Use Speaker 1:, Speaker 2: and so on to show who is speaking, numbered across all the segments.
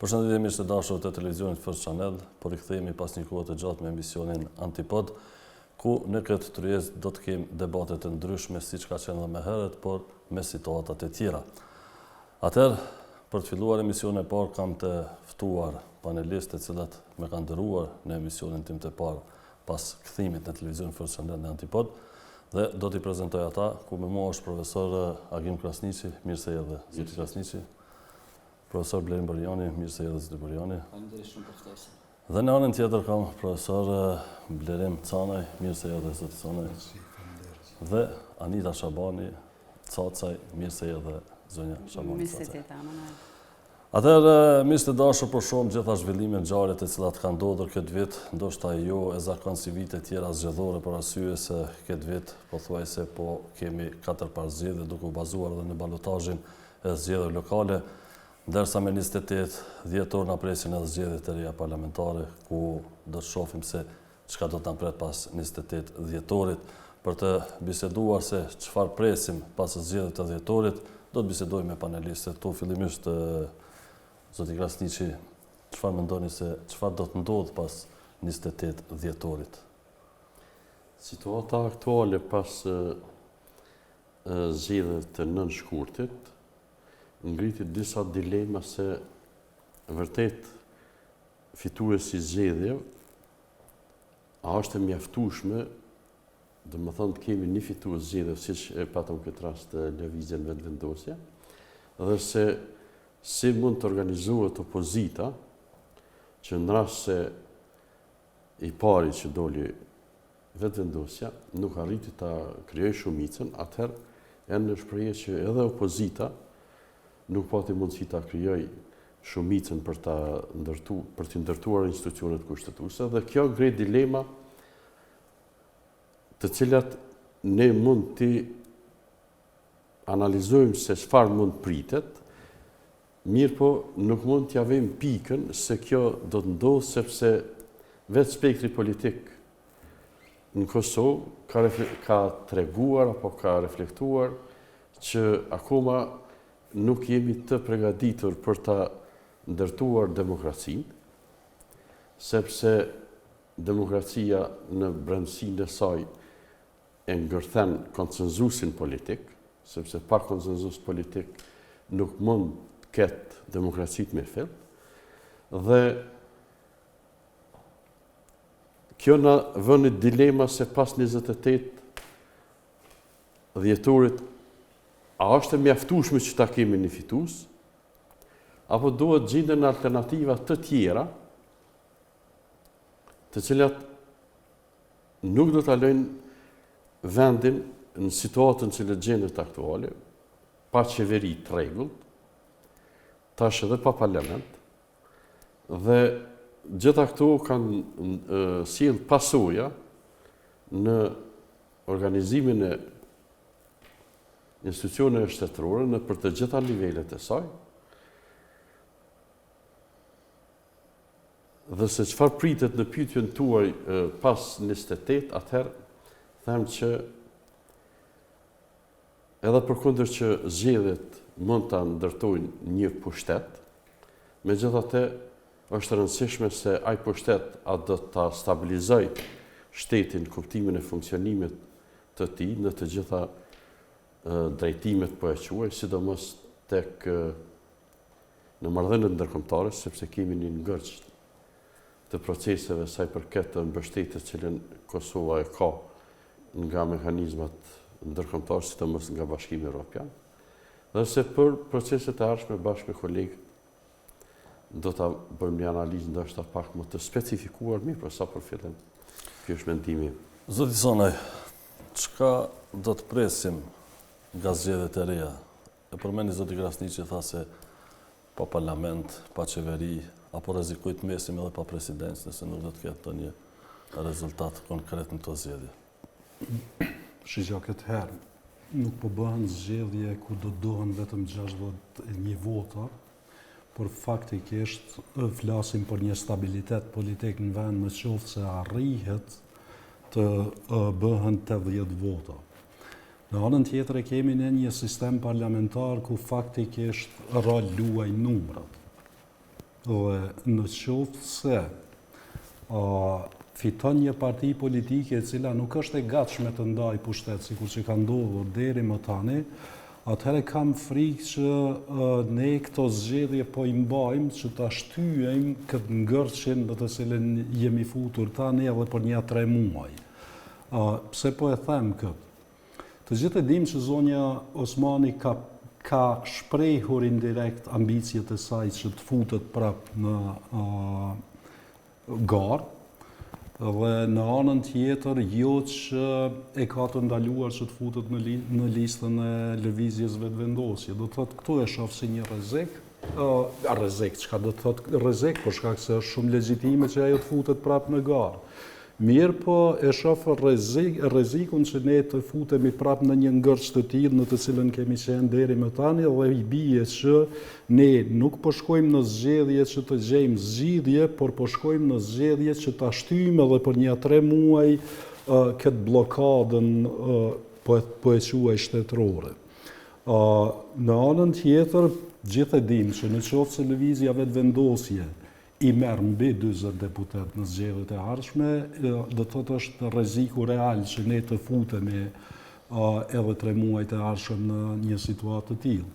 Speaker 1: Përshëndetje mirë të dashur të televizionit First Channel, por rikthehemi pas një kohe të gjatë me emisionin Antipod, ku në këtë tryezë do të kemi debate të ndryshme siç ka qenë edhe më herët, por me situata të tjera. Atëherë, për të filluar emisionin e parë kam të ftuar panelistë të cilat më kanë nderuar në emisionin tim të parë pas kthimit në televizionin First Channel në Antipod, dhe do t'i prezantoj ata, ku me mua është profesor Agim Krasniqi, mirë se erdhe, zoti Krasniqi. Profesor Blerim Bërjani, mirë se erdhe zoti Bërjani.
Speaker 2: Faleminderit shumë për ftesën.
Speaker 1: Dhe në anën tjetër kam profesor Blerim Canaj, mirë se erdhe zoti Canaj. Dhe Anita Shabani Cacaj, mirë se erdhe zonja Shabani Cacaj. Atëherë, miqtë të dashur, po shohim gjitha zhvillime ngjarje të cilat kanë ndodhur këtë vit, ndoshta jo e zakonshme si vite tjera zgjedhore, për arsye se këtë vit pothuajse po kemi 4 parzgjedhje duke u bazuar edhe në balotazhin e zgjedhjeve lokale. Ndërsa me 28 dhjetor na presin edhe zgjedhjet të reja parlamentare, ku do të shohim se çka do të na pret pas 28 dhjetorit. Për të biseduar se çfarë presim pas zgjedhjeve të dhjetorit, do të bisedojmë me panelistët. Tu fillimisht zoti Krasniqi, çfarë mendoni se çfarë do të ndodh pas 28 dhjetorit?
Speaker 3: Situata aktuale pas zgjedhjeve të 9 shkurtit ngritit disa dilema se vërtet fituesi i zgjedhjeve a është e mjaftueshme, domethënë të kemi një fitues zgjedhjeve siç e patëm këtë rast lëvizjen vetëvendosje, dhe se si mund të organizohet opozita që në rast se i pari që doli vetëvendosja nuk arriti ta krijojë shumicën, atëherë janë në shprehje që edhe opozita nuk pati mundësi ta krijojë shumicën për të ndërtuar institucionet kushtetuese, dhe kjo ngre dilema të cilat ne mund t'i analizojmë se çfarë mund pritet, mirë po nuk mund t'ja vëmë pikën se kjo do të ndodhë, sepse vetë spektri politik në Kosovë ka treguar apo ka reflektuar që akoma nuk jemi të përgatitur për ta ndërtuar demokracinë, sepse demokracia në brendësinë e saj e ngërthen konsenzusin politik, sepse pa konsenzus politik nuk mund të ketë demokracitë me fill, dhe kjo na vën në dilema se pas 28 dhjetorit a është e mjaftueshme që ta kemi një fitues, apo duhet gjenden alternativa të tjera, të cilat nuk do ta lëjnë vendin në situatën që gjendet aktuale, pa qeveri të rregullt, tash edhe pa parlament, dhe gjitha këto kanë sjell pasoja në organizimin e institucioneve shtetërore në për të gjitha nivelet e saj, dhe se çfarë pritet në pyetjen tuaj pas 28, atëherë them që edhe përkundër që zgjedhjet mund ta ndërtojnë një pushtet, megjithatë është e rëndësishme se ai pushtet a do ta stabilizojë shtetin, kuptimin e funksionimit të tij në të gjitha drejtimet po e quaj, sidomos tek në marrëdhëniet ndërkombëtare, sepse kemi një ngërç të proceseve saj përket të mbështetjes që Kosova e ka nga mekanizmat ndërkombëtar, sidomos nga Bashkimi Evropian. Dhe se për proceset e ardhshme bashkë me kolegët do ta bëjmë një analizë ndoshta pak më të specifikuar, mirë, por sa për fillim. Ky është mendimi.
Speaker 1: Zoti Sonaj, çka do të presim nga zgjedhjet e reja? E përmendi zoti Krasniqi, tha se pa parlament, pa qeveri, apo rrezikoj të mesim edhe pa presidencë, nëse nuk do të ketë ndonjë rezultat konkret në këto zgjedhje.
Speaker 4: Shigja këtë herë, nuk po bëhen zgjedhje ku do dohen vetëm 61 vota, por faktikisht flasim për një stabilitet politik në vend, në qoftë se arrihet të bëhen 80 vota. Në anën tjetër e kemi në një sistem parlamentar ku faktikisht rol luaj numrat. Dhe në qoftë se fiton një parti politike e cila nuk është e gatshme të ndaj pushtet, sikur që ka ndodhur deri më tani, atëherë kam frikë që ne këto zgjedhje po i mbajmë që ta shtyjmë këtë ngërçin në të cilën jemi futur tani edhe për një 3 muaj. Pse po e them këtë? Të gjithë e dim që zonja Osmani ka shprehur indirekt ambicjet e saj që të futet prap në garë, dhe në anën tjetër jo që e ka të ndaluar që të futet në listën e lëvizjes vetëvendosje. Do të thotë këtu e shoh si një rrezik, çka do të thotë rrezik, për shkak se është shumë legjitime që ajo të futet prapë në garë. Mirë po e shoh rrezikun që ne të futemi prapë në një ngërç të tillë në të cilën kemi qenë deri më tani, dhe i bie që ne nuk po shkojmë në zgjedhje që të gjejmë zgjidhje, por po shkojmë në zgjedhje që ta shtyjmë edhe për një 3 muaj këtë blokadën po e quaj shtetërore. Në anën tjetër, gjithë e dim që në qoftë se lëvizja vetëvendosje i merr mbi 40 deputet në zgjedhjet e ardhshme, do të thotë është rreziku real që ne të futemi edhe 3 muajt e ardhshëm në një situatë të tillë.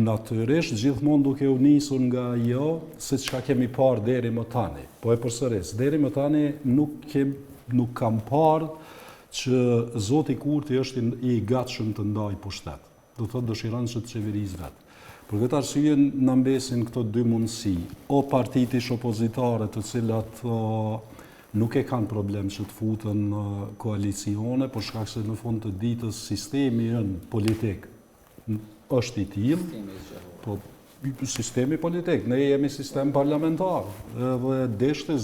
Speaker 4: Natyrisht gjithmonë duke u nisur nga ajo se çka kemi parë deri më tani. Po e përsëris, deri më tani nuk kam parë që Zoti Kurti është i gatshëm të ndajë pushtet. Do të thotë dëshiron që të qeverisë vetë. Për këtë arsye na mbesin këto 2 mundësi, o partitë opozitare të cilat nuk e kanë problem që të futen në koalicione, për shkak se në fund të ditës sistemi politik është i tillë, po sistemi politik, ne jemi sistem parlamentar, dhe deshte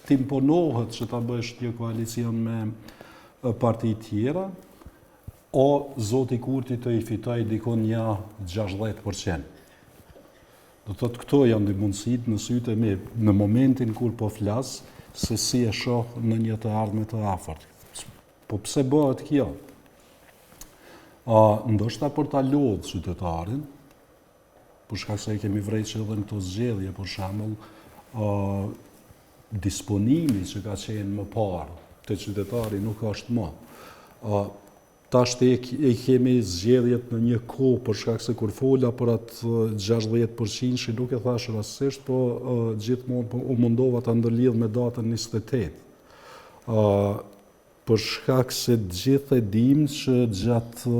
Speaker 4: t'imponohet që ta bësh një koalicion me parti tjera, o Zoti Kurti të i fitoj dikon një 60%. Do të thotë këto janë dy mundësit në sytë e mi në momentin kur po flas se si e shoh në një të ardhme të afërt. Po pse bëhet kjo? Ndoshta për ta lodhur qytetarin, për shkak se kemi vrejtë edhe në këto zgjedhje, për shembull, disponimi që ka qenë më parë te qytetari nuk është më. Tash e kemi zgjedhjet në një kohë, për shkak se kur fola për atë 60% që nuk e thash rastësisht, po gjithmonë u mundova ta ndërlidh me datën 28. Për shkak se gjithë e dim që gjatë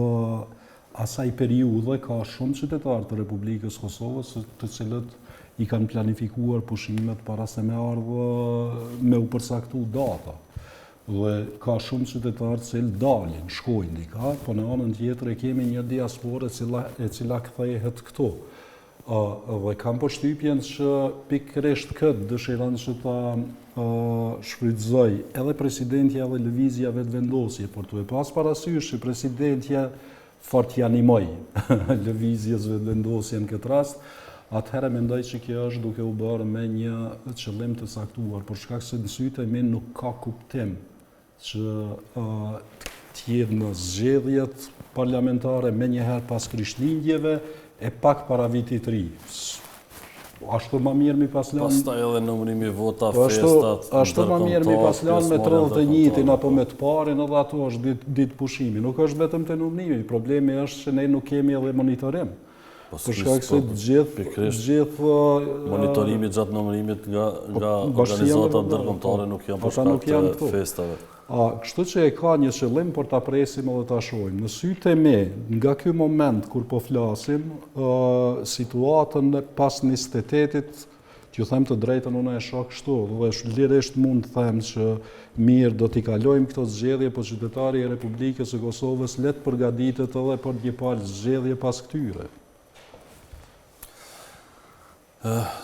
Speaker 4: asaj periudhe ka shumë qytetarë të Republikës Kosovës të cilët i kanë planifikuar pushimet para se me ardhë me u përsaktu data. Dhe ka shumë qytetarë që dalin, shkojnë dika, po në anën tjetër e kemi një diasporë e cila kthehet këtu. Dhe kam përshtypjen që pikërisht këtë dëshiron që ta shfrytëzoj edhe presidentja edhe lëvizja vetëvendosje, por tu e pas parasysh që presidentja fort i animoj lëvizjes vetëvendosje në këtë rast, atëherë mendoj që kjo është duke u bërë me një qëllim të saktuar, por shkak se në sytë e mi nuk ka kuptim që t'jedhë në zgjedhjet parlamentare me njëherë pas Krishtlindjeve e pak para vitit ri. Ashtu më mirë mi paslan...
Speaker 1: Pastaj edhe numërimi vota, festat,
Speaker 4: ashtu më mirë mi paslan me 31-in apo me të parin, edhe ato është ditë pushimi. Nuk është vetëm të numërimi, problemi është që ne nuk kemi edhe monitorim. Për shkak se gjithë
Speaker 1: monitorimi gjatë numërimit nga organizatat ndërkombëtare nuk janë për shkak të festave.
Speaker 4: Kështu që e ka një qëllim për ta presim edhe ta shohim. Në sytë e mi, nga ky moment kur po flasim, situatën pas 28-it, t'ju them të drejtën unë e shoh kështu, dhe lirisht mund të them që mirë do t'i kalojmë këto zgjedhje, po qytetari i Republikës së Kosovës le të përgatitet edhe për një palë zgjedhje pas këtyre.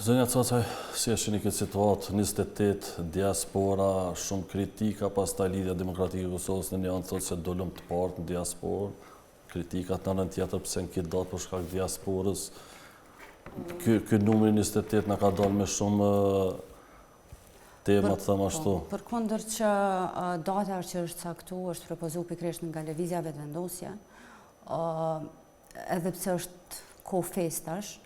Speaker 1: Zonja Cacaj, si është një këtë situatë, 28 diaspora, shumë kritika, pas ta Lidhja Demokratike e Kosovës në një anë thotë se dolëm të partë në diasporë, kritikat në anën tjetër pse në këtë datë për shkak diasporës. Ky numri 28 na ka dalë me shumë tema, të them ashtu.
Speaker 2: Përkundër që data që është caktuar është propozuar pikërisht nga lëvizja vetëvendosje, edhe pse është kohë festash,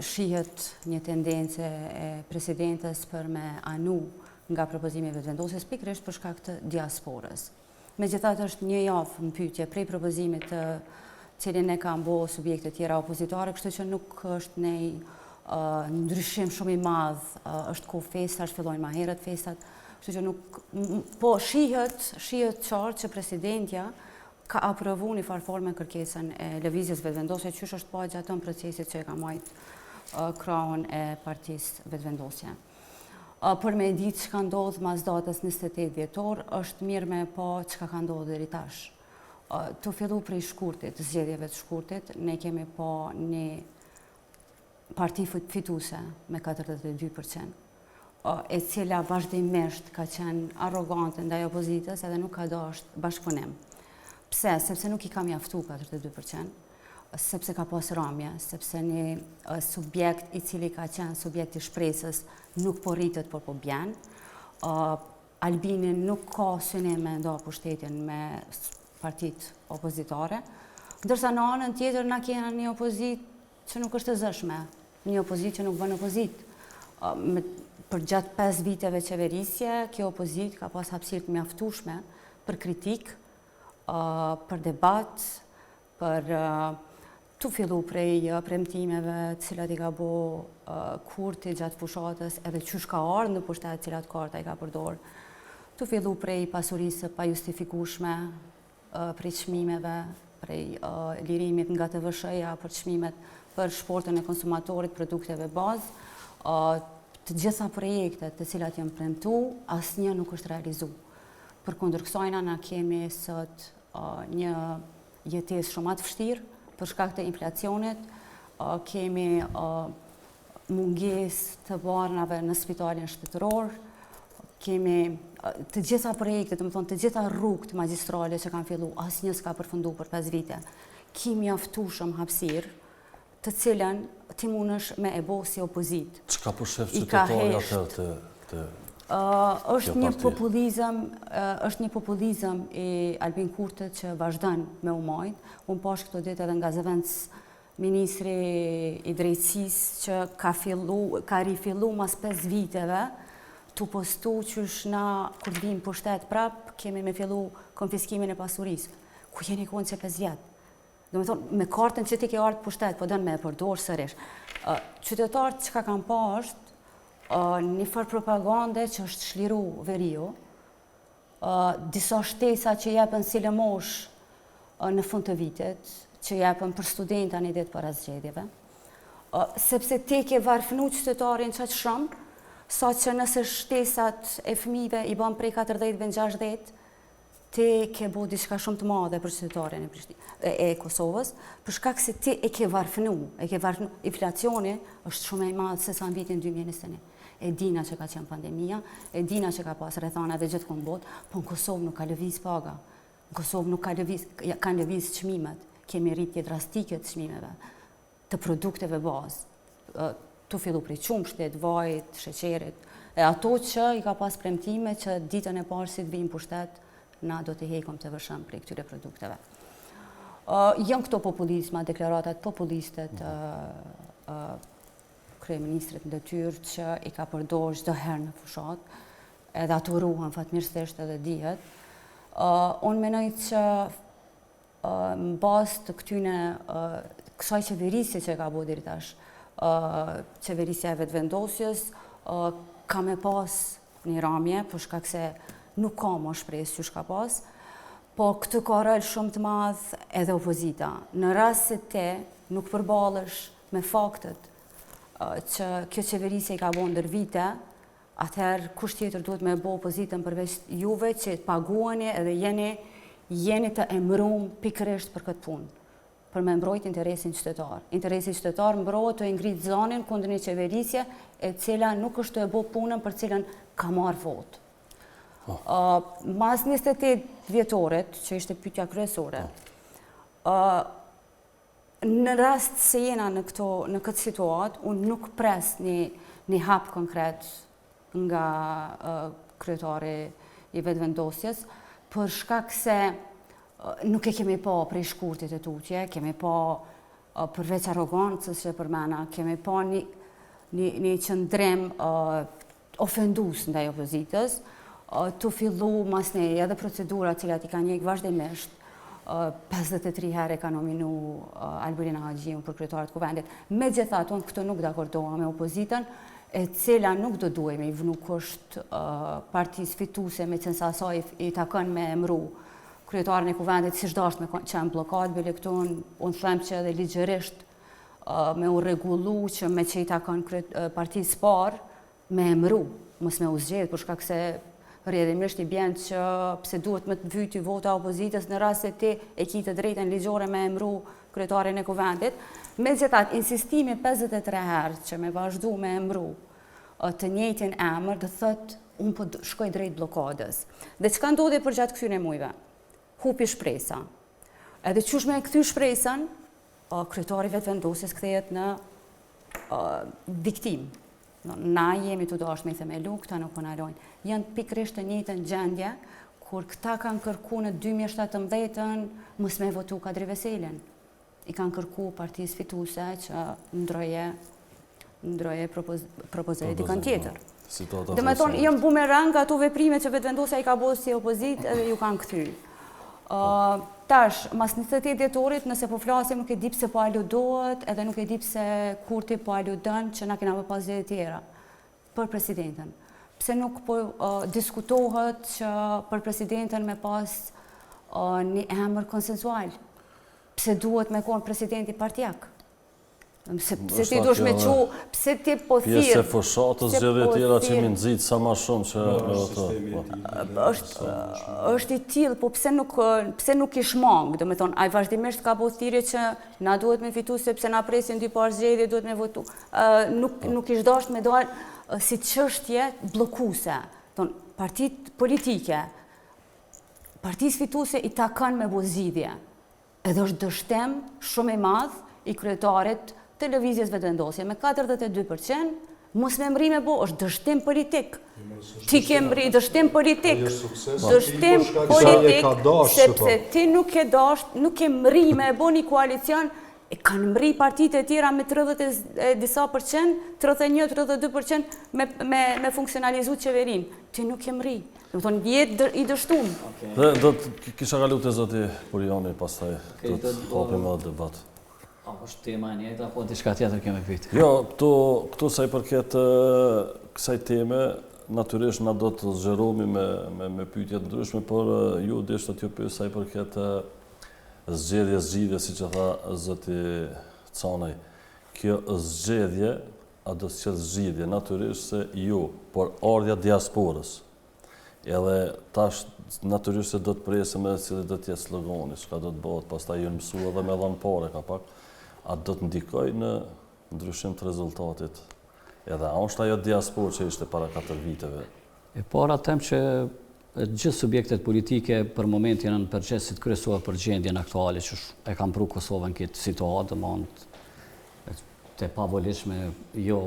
Speaker 2: shihet një tendencë e presidentes për me anu nga propozimi vetëvendosjes pikërisht për shkak të diasporës. Megjithatë është një javë në pyetje prej propozimit të cilin e kanë bërë subjekte tjera opozitare, kështu që nuk është një ndryshim shumë i madh, është ku festat fillojnë më herët festat, kështu që nuk po shihet qartë që presidentja ka aprovu një farforme kërkesën e lëvizjes vetëvendosje, qysh është pa gjatë të procesit që e ka marrë krahun e partisë vetëvendosje. Për me ditë që ka ndodhë mas datës 28 dhjetor, është mirë me po që ka ndodhë deri tash. Të fillu prej shkurtit, zgjedhjeve të shkurtit, ne kemi po një parti fituse me 42%, e cila vazhdimisht ka qenë arrogante ndaj opozitës edhe nuk ka dashur bashkëpunim. Pse? Sepse nuk i ka mjaftu 42%, sepse ka pas ramje, sepse një subjekt i cili ka qenë subjekt i shpresës nuk po rritet, por po bjen. Albini nuk ka synim me nda pushtetin me partit opozitare, ndërsa në anën tjetër na kena një opozit që nuk është e zëshme, një opozit që nuk bën opozit. Për gjatë 5 viteve qeverisje, kjo opozit ka pas hapësirë të mjaftueshme për kritik, për debat, për të fillu prej premtimeve cilat i ka bo Kurti gjatë fushatës, edhe qysh ka ardhur në pushtet cilat karta i ka përdorë, të fillu prej pasurisë pa justifikueshme, prej çmimeve, prej lirimit nga TVSH-ja për çmimet për shportën e konsumatorit, produkteve bazë, të gjitha projektet të cilat janë premtu, asnjë nuk është realizu. Përkundër kësajna na kemi sot një jetesë shumë të vështirë për shkak të inflacionit, kemi mungesë të barnave në spitalin shtetëror, kemi të gjitha projektet, të gjitha rrugët magjistrale që kanë fillu, asnjë s'ka përfundu për 5 vite. Ki mjaftueshëm hapësirë, të cilën ti mundesh me e bo si opozit.
Speaker 1: Çka po shef qytetari atë të
Speaker 2: është një populizëm i Albin Kurtit që vazhdon me u majt. Unë pash këto ditë edhe nga zëvendës ministri i drejtësisë që ka rifillu mas 5 viteve të postu qysh na kur vim pushtet prap, kemi me fillu konfiskimin e pasurisë. Ku jeni konë që 5 vjetë? Do me thonë, me kartën që ti ke ardhë pushtet, po dënë me e përdorë sërish. Qytetarët që ka kanë pa është një farë propagande që është shliru veriu, disa shtesa që jepen si lëmosh në fund të vitit, që jepen për studenta një ditë para zgjedhjeve, sepse ti ke varfënu qytetarin qaq shumë, sa që nëse shtesat e fëmijëve i bën prej 40-60, ti ke bo diçka shumë të madhe për qytetarin e Kosovës, për shkak se ti e ke varfënu. Inflacioni është shumë e madh se sa në vitin 2021. E dina që ka qenë pandemia, e dina që ka pas rrethanave gjithë në botë, po në Kosovë nuk ka lëviz paga. Në Kosovë nuk kanë lëviz çmimet, kemi rritje drastike të çmimeve, të produkteve bazë, të fillu prej qumshtit, vajit, sheqerit, e ato që i ka pas premtime që ditën e parë si të vijnë pushtet, na do të hekom të vëshëm prej këtyre produkteve. Janë këto populizma, deklaratat populiste të kryeministrit në detyrë që i ka përdorë çdo herë në fushat, edhe ato ruhen fatmirësisht edhe dihet. Unë menoj që në bazë të kësaj qeverisje që ka bërë deri tash, qeverisja e vetëvendosjes, ka me pas një ramje, për shkak se nuk ka më shpresë që ka pas, po këtë ka rol shumë të madh edhe opozita. Në rast se ti nuk përballesh me faktet që kjo qeverisje i ka bërë ndër vite, atëherë kush tjetër duhet me bë opozitën përveç juve që paguani edhe jeni të emëruar pikërisht për këtë punë, për me mbrojt interesin qytetar. Interesi qytetar mbrohet të ngrit zonin kundër një qeverisje e cila nuk është të e bë punën për cilën ka marrë votë. Mas 28 vjetorit, që ishte pyetja kryesore, në rast se jena në këtë situatë, unë nuk pres një hap konkret nga kryetari i vetëvendosjes, për shkak se nuk e kemi pa prej shkurtit e tutje, kemi pa përveç arrogancës që përmena, kemi pa një qëndrim ofendus ndaj opozitës, të fillu mas ne edhe procedura cilat i ka njek vazhdimisht, 53 herë ka nominu Alberina Hagjiun për kryetarët kuvendit. Megjithatë, unë këto nuk dakordoha me opozitën, e cila nuk do duhemi i vënu kusht partisë fituse me qënësa asaj i takon me emru kryetarën e kuvendit si shdasht me qenë blokat bile këtu, unë them që edhe ligjërisht me u regullu që me që i takon partisë parë me emru, mos me u zgjedh, për shkak se rrjedhimisht i bjen që pse duhet me të vyti vota opozitës në rast se ti e ki të drejtën ligjore me emru kryetarin e kuvendit. Megjithatë, insistimi 53 herë që me vazhdu me emru të njëjtin emër, do thotë unë po shkoj drejt blokadës. Dhe çka ndodhi për gjatë këtyre muajve? Hupi shpresa. Edhe qysh me kthy shpresën, kryetari vetëvendosjes kthehet në viktim. Na jemi të dashur me themelu, këta nuk po na lojnë. Janë pikërisht të njëjtën gjendje kur këta kanë kërku në 2017-ën mos me votu Kadri Veselin. I kanë kërku partisë fituse që ndroje propozoj dikën tjetër. Dhe me thonë, jam bumerang ato veprime që vetëvendosja i ka bërë si opozit edhe ju kanë kthy. Tash, mas 28 dhjetorit, nëse po flasim, nuk e di pse po aludohet, edhe nuk e di pse Kurti po aludon që na kena më pas zgjedhje tjera për presidentën. Pse nuk po diskutohet që për presidentën me pas një emër konsensual? Pse duhet me konë presidenti partijak? Pse ti duhesh me qu, pse ti po thirr?
Speaker 1: Pjesë e fushatës zgjedhje tjera që mi nxit sa më shumë që
Speaker 2: është i tillë, po pse nuk i shmang, do të thonë, ai vazhdimisht ka bëu thirrje që na duhet me fitu sepse na presin dy parë zgjedhje, duhet me votu. Nuk i dashur me dalë si çështje bllokuese. Don partitë politike, partisë fituese i takon me bozidhje. Edhe është dështem shumë i madh i kryetarit televizjes vetëvendosje me 42%, mos me mri me bo, është dështim politik. Ti ke mri dështim politik. Dështim politik, sepse ti nuk ke mri me bo një koalicion, e kanë mri partitë e tjera me 30% 31-32% me funksionalizu qeverin. Ti nuk ke mri. Dhe më thonë, jetë i dështum.
Speaker 1: Dhe do të kisha kalu të zoti Purioni, pastaj do të hapim edhe debat.
Speaker 5: është tema e njëjtë, apo diçka tjetër kemi pyet?
Speaker 1: Jo, këtu sa i përket kësaj teme, natyrisht na do të zgjerohemi me pyetje të ndryshme, por ju desha t'ju pyes sa i përket zgjedhje, siç e tha zoti Canaj. Kjo zgjedhje, a do të qenë zgjedhje natyrisht se ju, por ardha diasporës. Edhe tash natyrisht se do të presim edhe cili do të jetë slogani, çka do të bëhet, pastaj ju mësua edhe me dhënë pare ka pak. A do të ndikoj në ndryshim të rezultatit? Edhe a është ajo diasporë që ishte para 4 viteve?
Speaker 5: E para them që gjithë subjektet politike për momentin janë në përgjithësi kryesore për gjendjen aktuale që e kanë pru Kosovën këtë situatë, të pavolishme, jo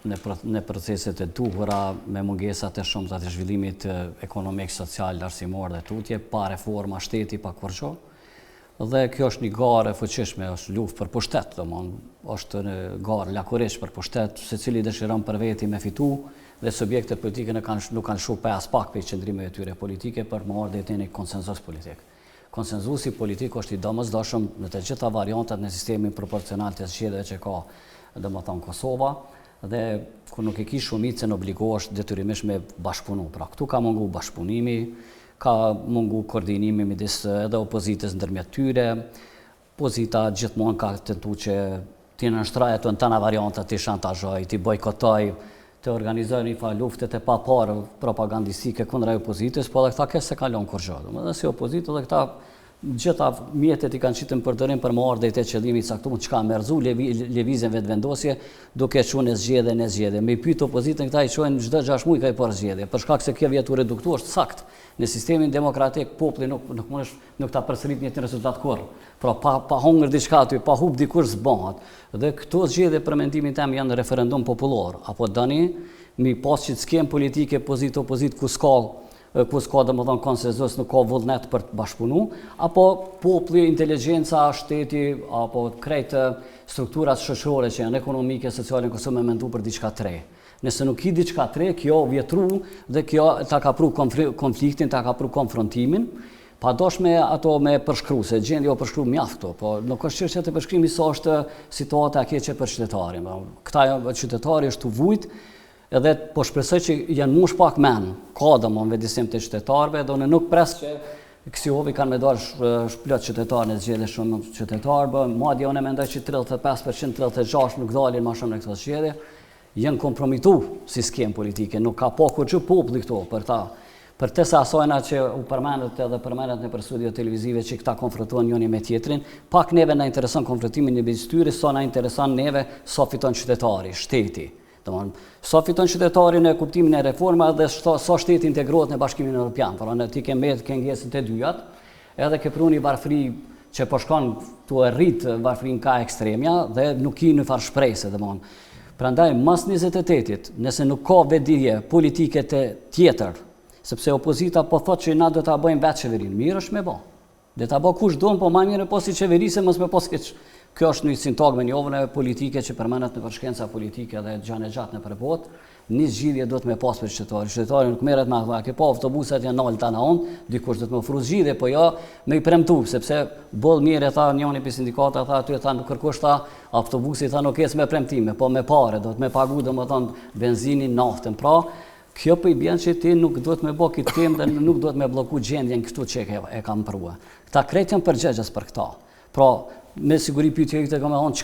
Speaker 5: në proceset e duhura, me mungesat e shumta të zhvillimit ekonomik, social, arsimor dhe tutje, pa reforma shteti, pa kurrë. Dhe kjo është një garë e fuqishme, është luftë për pushtet, është një garë lakurisht për pushtet, secili dëshiron për veti me fitu, dhe subjektet politike nuk kanë shu pas pak për qëndrimeve e tyre politike për më ardhe të një konsenzus politik. Konsenzusi politik është i domosdoshëm në të gjitha variantat në sistemin proporcional të zgjedhjeve që ka, domethënë Kosova, dhe ku nuk e ki shumicën obligohesh detyrimisht me bashkëpunu. Pra këtu ka mungu bashkëpunimi, ka mungu koordinimi midis edhe opozitës ndërmjet tyre. Opozita gjithmonë ka tentu që t'i nënshtrojë ato në tana variantat, t'i shantazhoj, t'i bojkotoj, të organizoj një farë luftet e paparë propagandistike kundra opozitës, po edhe këta kësë se kalon kurrë. Edhe si opozitë edhe këta gjitha mjetet i kanë qitën përdorim për më ardhe i të qëllimi caktuar që ka merzu lëvizjen vetëvendosje duke qunë e zgjedhje. Me i pyet opozitën këta i quajnë çdo 6 muaj ka i parë zgjedhje, për shkak se kjo vjet u reduktuar është sakt. Në sistemin demokratik populli nuk ta përsërit një rezultat kurrë. Pra pa hungër diçka aty, pa hub dikush s'bëhet. Dhe këto zgjedhje për mendimin tim janë referendum popullor, apo dani mi pas që s'kem politike opozit ku s'ka ku s'ka domethënë konsenzus, nuk ka vullnet për të bashkëpunu, apo populli, inteligjenca, shteti, apo krejt strukturat shoqërore që janë ekonomike, sociale, në Kosovë me mendu për diçka tre. Nëse nuk i diçka tre, kjo vjetru dhe kjo ta ka pru konfliktin, ta ka pru konfrontimin, pa dosh me ato me përshkru, se gjendje o përshkru mjaft këto, po nuk është çështja e përshkrimi sa është situata e keqe për qytetarin. Këta qytetari është u vujt, edhe po shpresoj që janë mush pak men, ka domon vedisim të qytetarëve, dhe unë nuk pres që Ksiovi kanë me dalë shplot qytetarë në zgjedhje shumë qytetarë, madje unë mendoj që 35%, 36% nuk dalin më shumë në këto zgjedhje, janë kompromitu si skem politike, nuk ka po kur që populli këto për ta. Për të sa asojna që u përmendet edhe përmendet në për studio televizive që këta konfrontuan njëri me tjetrin, pak neve na intereson konfrontimin në midis tyre, sa na intereson neve sa fiton qytetari, shteti. Sa fiton qytetari në kuptimin e reforma dhe sa shteti integrohet në Bashkimin Evropian. Por ti ke mbet ke ngjesën të dyjat, edhe ke pruni varfëri që po shkon tu rrit varfërin ka ekstremja dhe nuk i në farë shpresë, domthon. Prandaj mas 28-it, nëse nuk ka vetëdije politike të tjetër, sepse opozita po thotë që na do ta bëjmë vetë qeverinë, mirë është me bë. Dhe ta bë kush don, po më mirë po si qeverisë mos me pas keq. Kjo është një sintagme një ovën e politike që përmendet në përshkenca politike dhe gjanë e gjatë në përbot, një zgjidhje do të me pas për qytetari. Qytetari nuk merret me ato, ke pa autobuset janë nalë tana on, dikush do të më ofru zgjidhje, po jo me i premtu, sepse boll mirë tha njëri për sindikata, tha aty tha nuk kërkosh ta autobusi, tha nuk ecë me premtime, po me pare, do të me pagu domethënë benzinin, naftën. Pra, kjo po i bën që ti nuk duhet me bë këtë temë dhe nuk duhet me blloku gjendjen këtu që e kam prua. Këta krejt janë përgjegjës për këta. Pra, me siguri pyetje këtë kam thonë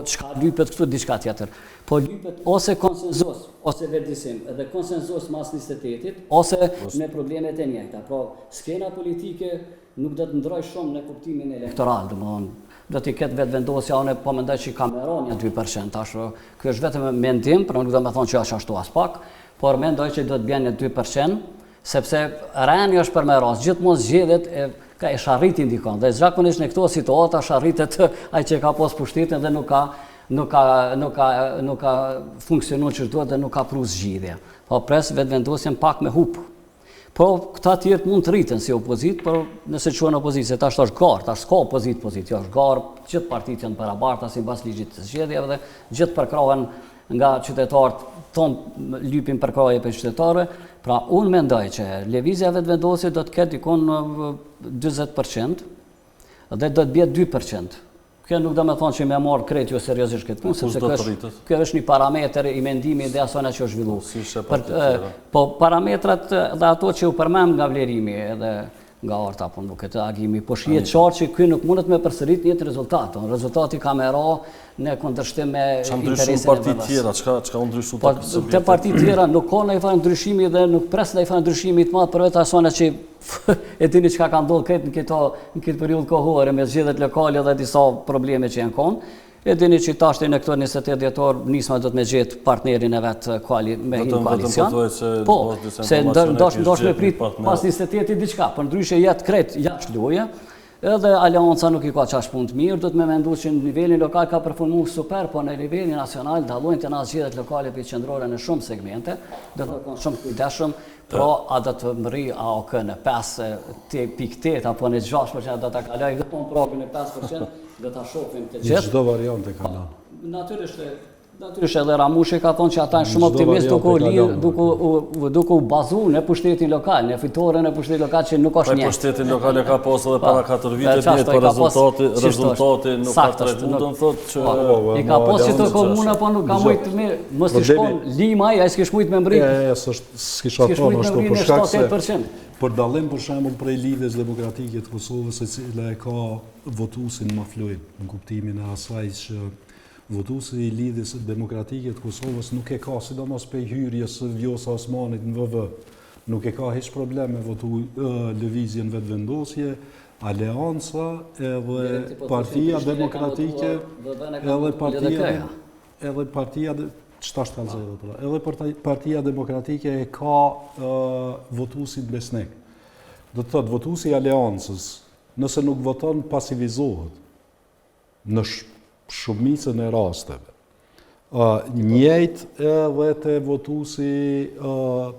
Speaker 5: çka lypet këtu diçka tjetër. Po lypet ose konsenzus, ose vetëdijsim, edhe konsenzus mas 28-it, ose me problemet e njëjta. Pra, skena politike nuk do të ndrojë shumë në kuptimin elektoral, domethënë do të ketë vetë vendosja, unë po mendoj që Kameroni 2%, tash ky është vetëm mendim, por nuk do të thonë që është ashtu as pak, por mendoj që do të bjenë 2%, sepse rani është për me rast, gjithmonë zgjedhjet ka e sharrit indikon, dhe zakonisht në këto situata sharritet ai që ka pas pushtetin dhe nuk ka funksionuar që duhet dhe nuk ka pru zgjidhje. Po pres vetë vendosjen pak me hup. Po këta tjerë mund të rriten si opozit, por nëse quhen opozitë, tash është garë, tash s'ka opozit, jo është garë, gjithë partitë janë barabarta sipas ligjit të zgjedhjeve dhe gjithë përkrahen nga qytetarët tonë lypin përkraje për qytetarëve. Pra unë mendoj që lëvizja vetëvendosje do të ketë dikon 20% dhe do të bie 2%. Kjo nuk do me thonë që me marë krejt jo seriozisht këtë punë, sepse kjo është një parametër i mendimit dhe asona që është zhvillu. Po parametrat dhe ato që u përmend nga vlerimi edhe nga arta, po nuk këtë agimi, po shihet qartë që ky nuk mundet me përsërit një rezultat. Rezultati ka me ra në kundërshtim me interesin e
Speaker 1: parti tjera, çka u ndryshu
Speaker 5: te parti tjera nuk ka ndonjë farë ndryshimi dhe nuk pres ndonjë farë ndryshimi të madh për vetë asona që e dini çka ka ndodhur këtë në këtë periudhë kohore me zgjedhjet lokale dhe disa probleme që janë kon. E dini që tashti në këto 28 dhjetor nisma do të me gjetë partnerin e vetë me hinë koalicion. Po, se ndosh me prit pas 28 diçka, për ndryshe jetë krejt jashtë loje, edhe alianca nuk i ka qash punë të mirë, do të me mendu që në nivelin lokal ka performu super, po në nivelin nacional dalojnë të nga zgjedhjet lokale për qendrore në shumë segmente, do të konë shumë kujdeshëm, pro a do të mëri AOK në 5.8 apo në 6% do të kaloj dhe po në progën e 5%, dhe ta shohim të gjithë.
Speaker 4: Çdo variant e ka lënë.
Speaker 5: Natyrisht edhe Ramushi ka thonë që ata janë shumë optimist duke u bazuar në pushtetin lokal, në fitoren e pushtetit lokal që nuk është një.
Speaker 1: Pushtetin lokal e ka pasur edhe para 4 vite, por rezultati nuk ka treguar, do të thotë që
Speaker 5: i ka pasur të komuna, po nuk ka mujt mos i shkon Lima, ai s'ke shmujt me mbrit.
Speaker 4: S'kisha thonë ashtu për shkak se për dallim për shembull prej lidhjes demokratike të Kosovës, e cila e ka votuesin më fluid, në kuptimin e asaj që votuesi i lidhjes demokratike të Kosovës nuk e ka, sidomos pe hyrjes së Vjosa Osmanit në VV, nuk e ka hiç problem me votu lëvizjen vetëvendosje, Aleanca edhe Partia Demokratike, edhe Partia Demokratike e ka votuesin besnik. Do të thotë, votuesi i Aleancës, nëse nuk voton, pasivizohet në shumicën e rasteve. Njëjt edhe të votusi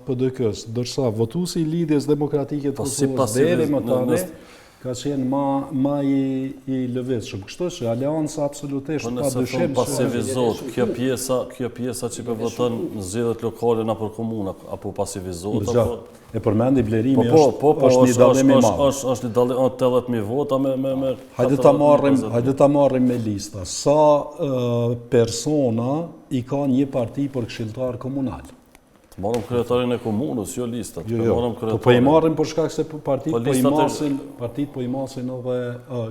Speaker 4: PDK-s, dërsa votusi i Lidhjes Demokratike të Kosovës deri më tani ka qenë ma i lëvizshëm. Kështu që Aleanca absolutisht pa dyshim
Speaker 1: pasivizohet. Kjo pjesa që për voton në zgjedhjet lokale në për komuna, apo pasivizohet apo
Speaker 4: e përmendi Blerimi është një dallim i madh.
Speaker 1: Është një dallim 80.000 vota me
Speaker 4: Hajde ta marrim me lista. Sa persona i ka një parti për këshilltar komunal?
Speaker 1: Të marrim kryetarin e komunës, jo listat.
Speaker 4: Po i marrim për shkak se partit po i masin edhe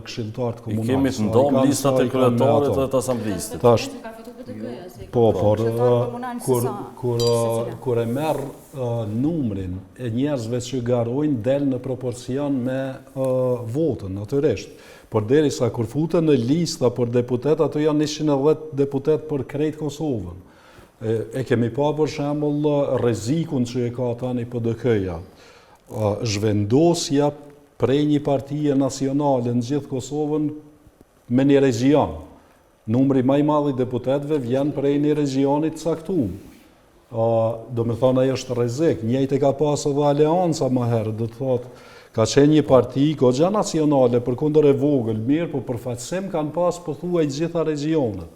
Speaker 4: këshilltarët komunal.
Speaker 1: I kemi të ndomë listat e kryetarit dhe të asamblistit.
Speaker 4: Po, por kur e merë numrin e njerëzve që garojnë, del në proporcion me votën, natyrisht. Por derisa kur futën në lista për deputet, ato janë 110 deputet për krejt Kosovën. E kemi pa për shembull rrezikun që e ka tani PDK-ja. Zhvendosja prej një partie nacionale në gjithë Kosovën me një region. Numri më i madh i deputetëve vjen prej një regioni të caktuar. Do me thonë ajo është rrezik. Njëjtë ka pas edhe Aleanca më herë, do të thotë ka qenë një parti goxha nacionale përkundër e vogël, mirë, por për fatësim kanë pas pothuaj gjitha regionet.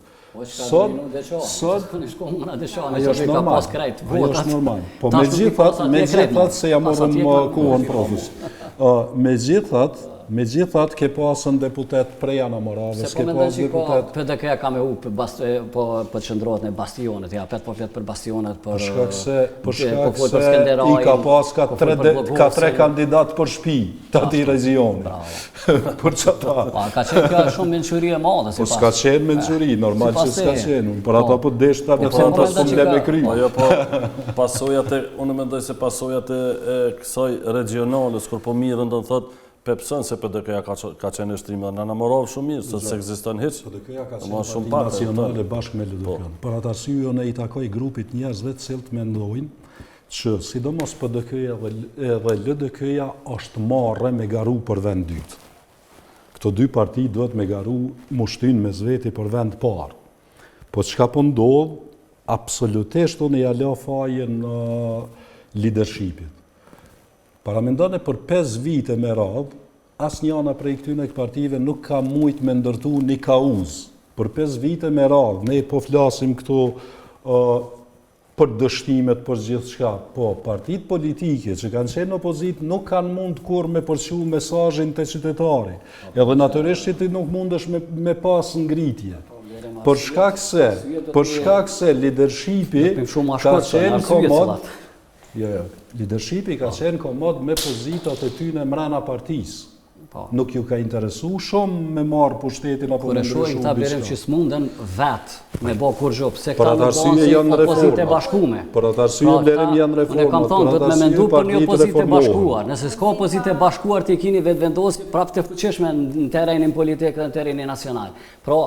Speaker 4: Sot ajo është normal. Po megjithatë se ja morëm kohën profis. Megjithatë ke pasën deputet prej Anamoravës, ke pasën deputet.
Speaker 5: PDK ka me u po qëndrohet në bastionet, ja pet po flet për bastionet për
Speaker 4: shkak se i ka pas ka tre kandidat për shtëpi të atij regioni. Për çata.
Speaker 5: Ka qenë kjo shumë mençuri e madhe
Speaker 4: sipas. Po s'ka qenë mençuri, normal që s'ka qenë. Por ata po desh ta thonë pas probleme kry.
Speaker 1: Ajo po pasojat unë mendoj se pasojat e kësaj regionales kur po mirën do të thotë pepson se PDK-ja ka qenë në shtrim dhe në Anamorav shumë mirë, se s'ekziston hiç.
Speaker 4: PDK-ja ka qenë shumë nacionale bashkë me LDK-n. Për atë arsye unë i takoj grupit njerëzve të cilët mendojnë që sidomos PDK-ja dhe LDK-ja është marrë me garu për vend dytë. Këto dy parti duhet me garu mushtin me zveti për vend parë. Po çka po ndodh, absolutisht unë ja la fajin leadershipit. Paramendone për 5 vite me radhë, asnjëna prej këtyre partive nuk ka mujt me ndërtu një kauz. Për 5 vite me radhë, ne po flasim këto për dështimet, për gjithçka. Po, partitë politike që kanë qenë opozit nuk kanë mund kur me përçu mesazhin te qytetari. Edhe natyrisht që ti nuk mundesh me pas ngritje. Për shkak se leadershipi ka qenë komod. Leadershipi ka qenë komod me pozitat e tyne mrena partisë. Nuk ju ka interesu shumë me marë pushtetin apo me ndryshu
Speaker 5: këta birim që s'munden vetë me bo kur gjopë, se këta nuk bonë si opozite bashkume.
Speaker 4: Për atë arsye blerim janë reformat.
Speaker 5: Unë kam thonë, dhëtë me mendu për një opozite bashkuar. Nëse s'ka opozite bashkuar të i kini vetë vendosi, prapë të fuqishme në terrenin politikë dhe në terrenin nacional. Pra,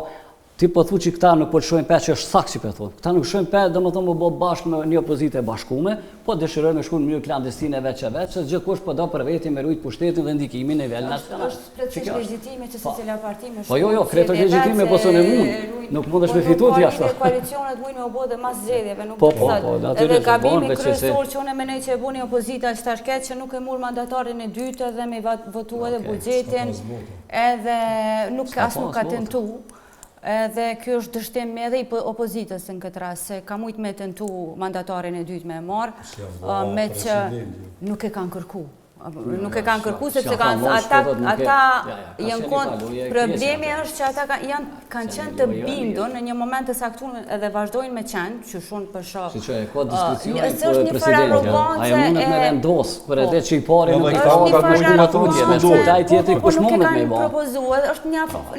Speaker 5: ti po thu që këta nuk po të shojnë pe që është sakë që po thonë. Këta nuk shojnë pe dhe më thonë më bo bashkë me një opozite bashkume, po dëshirojnë me shku në mënyrë klandestine veç e veç, se gjithkush po do për veti me rujtë pushtetin dhe ndikimin e nivel nacional.
Speaker 2: është plotësisht legjitime që se cila parti me
Speaker 5: shumë. Po jo, kreto legjitime po së në mund. Nuk mundesh me fitu të jashtë.
Speaker 2: Koalicionet mujnë me obo dhe mas zgjedhjeve, nuk thot. Edhe gabimi kryesor që unë mendoj që e buni opozita është tashket që nuk e mur mandatarin e dytë dhe me votu edhe buxhetin, edhe nuk ka tentu. Edhe kjo është dështim edhe i opozitës në këtë rast, se ka mujt me tentu mandatarin e dytë me marë, me që nuk e kanë kërku. Nuk e kanë kërku, sepse ata janë konë, problemi është që ata kanë qenë të bindur në një moment të saktuar edhe vazhdojnë me qenë, që shumë për shok.
Speaker 5: Si që e ka diskusione për presidentin, ajo mundet me vendosë, për edhe që i pari nuk i ka ka tutje, me taj tjetëri kush mundet me i ba.
Speaker 2: Është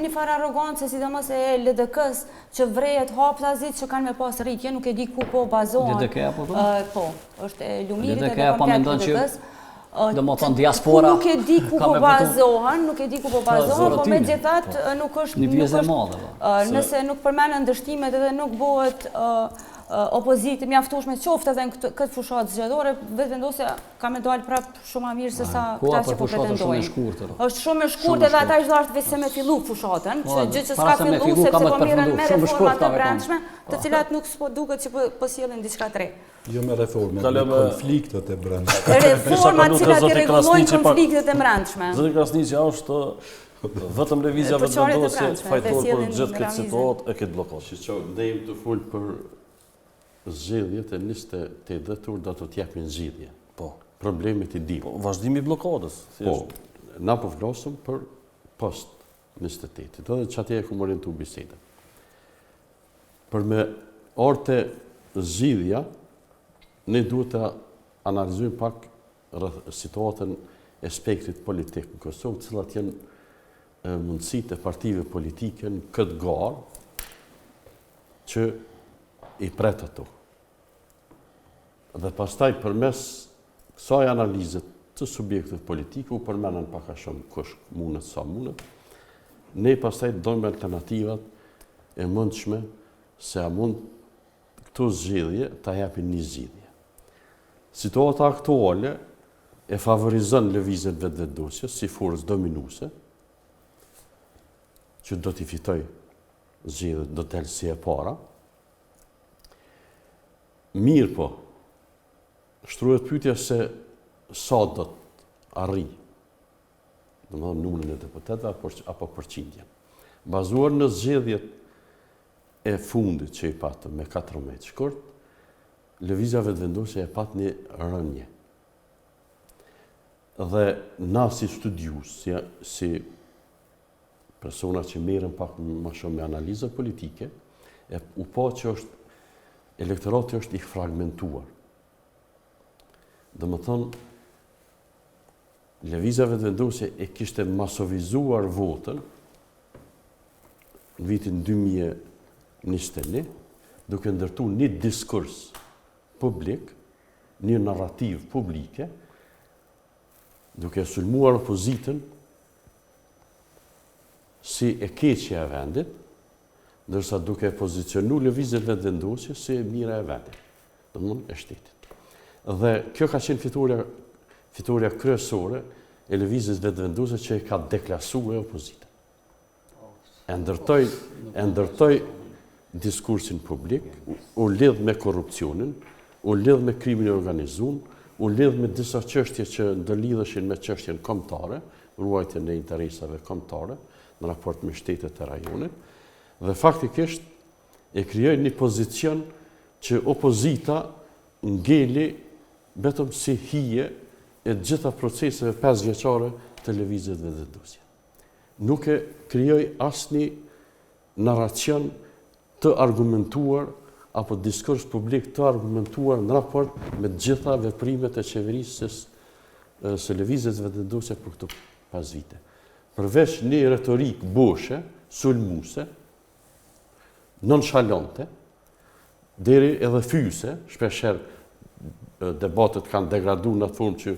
Speaker 2: një farë arogancë, sidomos e LDK-s, që vrejet haptazit që kanë me pas rritje, nuk e di ku po bazohen.
Speaker 5: LDK-ja po?
Speaker 2: Po, është Lumirit edhe komplet LDK-s.
Speaker 5: Dhe më thonë diaspora
Speaker 2: nuk e di ku po bazohen, po me gjithat nuk është...
Speaker 5: Një vjezë e madhe.
Speaker 2: Nëse nuk përmenë ndështimet edhe nuk bëhet opozitë mjaftueshme qoftë edhe në këtë fushatë zgjedhore, vetëvendosja ka me dalë prapë shumë më mirë se sa këta që po pretendojnë. Është shumë e shkurtër edhe ata është vetëm se me fillu fushatën, gjë që s'ka fillu sepse po mirën me reforma të brendshme, të cilat nuk s'po duket që po sjellin diçka të re.
Speaker 4: Jo me reforme, me konfliktet e brendshme.
Speaker 2: Reforma të cilat i rregullojnë konfliktet e brendshme.
Speaker 1: Zoti Krasniqi është vetëm lëvizja vetëvendosje fajtor për gjithë këtë situatë e këtë blokad.
Speaker 3: Ne jemi të fol për zgjedhjet e 28 dhjetor do të japin zgjidhje.
Speaker 1: Po.
Speaker 3: Problemet i dim.
Speaker 1: Po, vazhdimi i blokadës.
Speaker 3: Po. Na po flasim për post 28. Edhe çati e ku orientu bisedën. Për me orte zgjidhja ne duhet të analizojmë pak situatën e spektrit politik në Kosovë, cilat janë mundësitë e partive politike në këtë garë që i pret ato. Dhe pastaj përmes kësaj analizët të subjektit politik, u përmenen pak a shumë kush mundet sa mundet, ne pastaj dojmë alternativat e mundshme se a mund këto zgjidhje ta japin një zgjidhje. Situata aktuale e favorizon lëvizjen vetëvendosje si forcë dominuese, që do t'i fitoj zgjidhjet, do t'el si e para. Mirë po, shtruhet pyetja se sa do t'arri, domethënë numrin e deputetëve apo përqindjen. Bazuar në zgjedhjet e fundit që i patëm me 14 shkurt, lëvizja vetëvendosje e pat një rënje. Dhe na si studius, si persona që merren pak më shumë me analiza politike, u pa që elektorati është i fragmentuar. Domethënë, lëvizja vetëvendosje e kishte masovizuar votën në vitin 2021, duke ndërtu një diskurs publik, një narrativ publike, duke sulmuar opozitën si e keqja e vendit, ndërsa duke pozicionu lëvizjet vetëvendosje si e mira e vendit, domethënë e shtetit. Dhe kjo ka qenë fitoria kryesore e lëvizjes vetëvendosje që e ka deklasue opozitën. E ndërtoi diskursin publik, u lidh me korrupsionin, u lidh me krimin e organizuar, u lidh me disa çështje që ndërlidheshin me çështjen kombëtare, ruajtjen e interesave kombëtare në raport me shtetet e rajonit, dhe faktikisht e krijoi një pozicion që opozita ngeli vetëm si hije e gjitha proceseve 5 vjeçare të lëvizjes vetëvendosje. Nuk e krijoi asnjë narracion të argumentuar apo diskurs publik të argumentuar në raport me të gjitha veprimet e qeverisë së lëvizjes vetëvendosje për këto 5 vite. Përveç një retorik boshe, sulmuese, nonchalante, deri edhe fyse, shpeshherë debatet kanë degraduar në atë formë që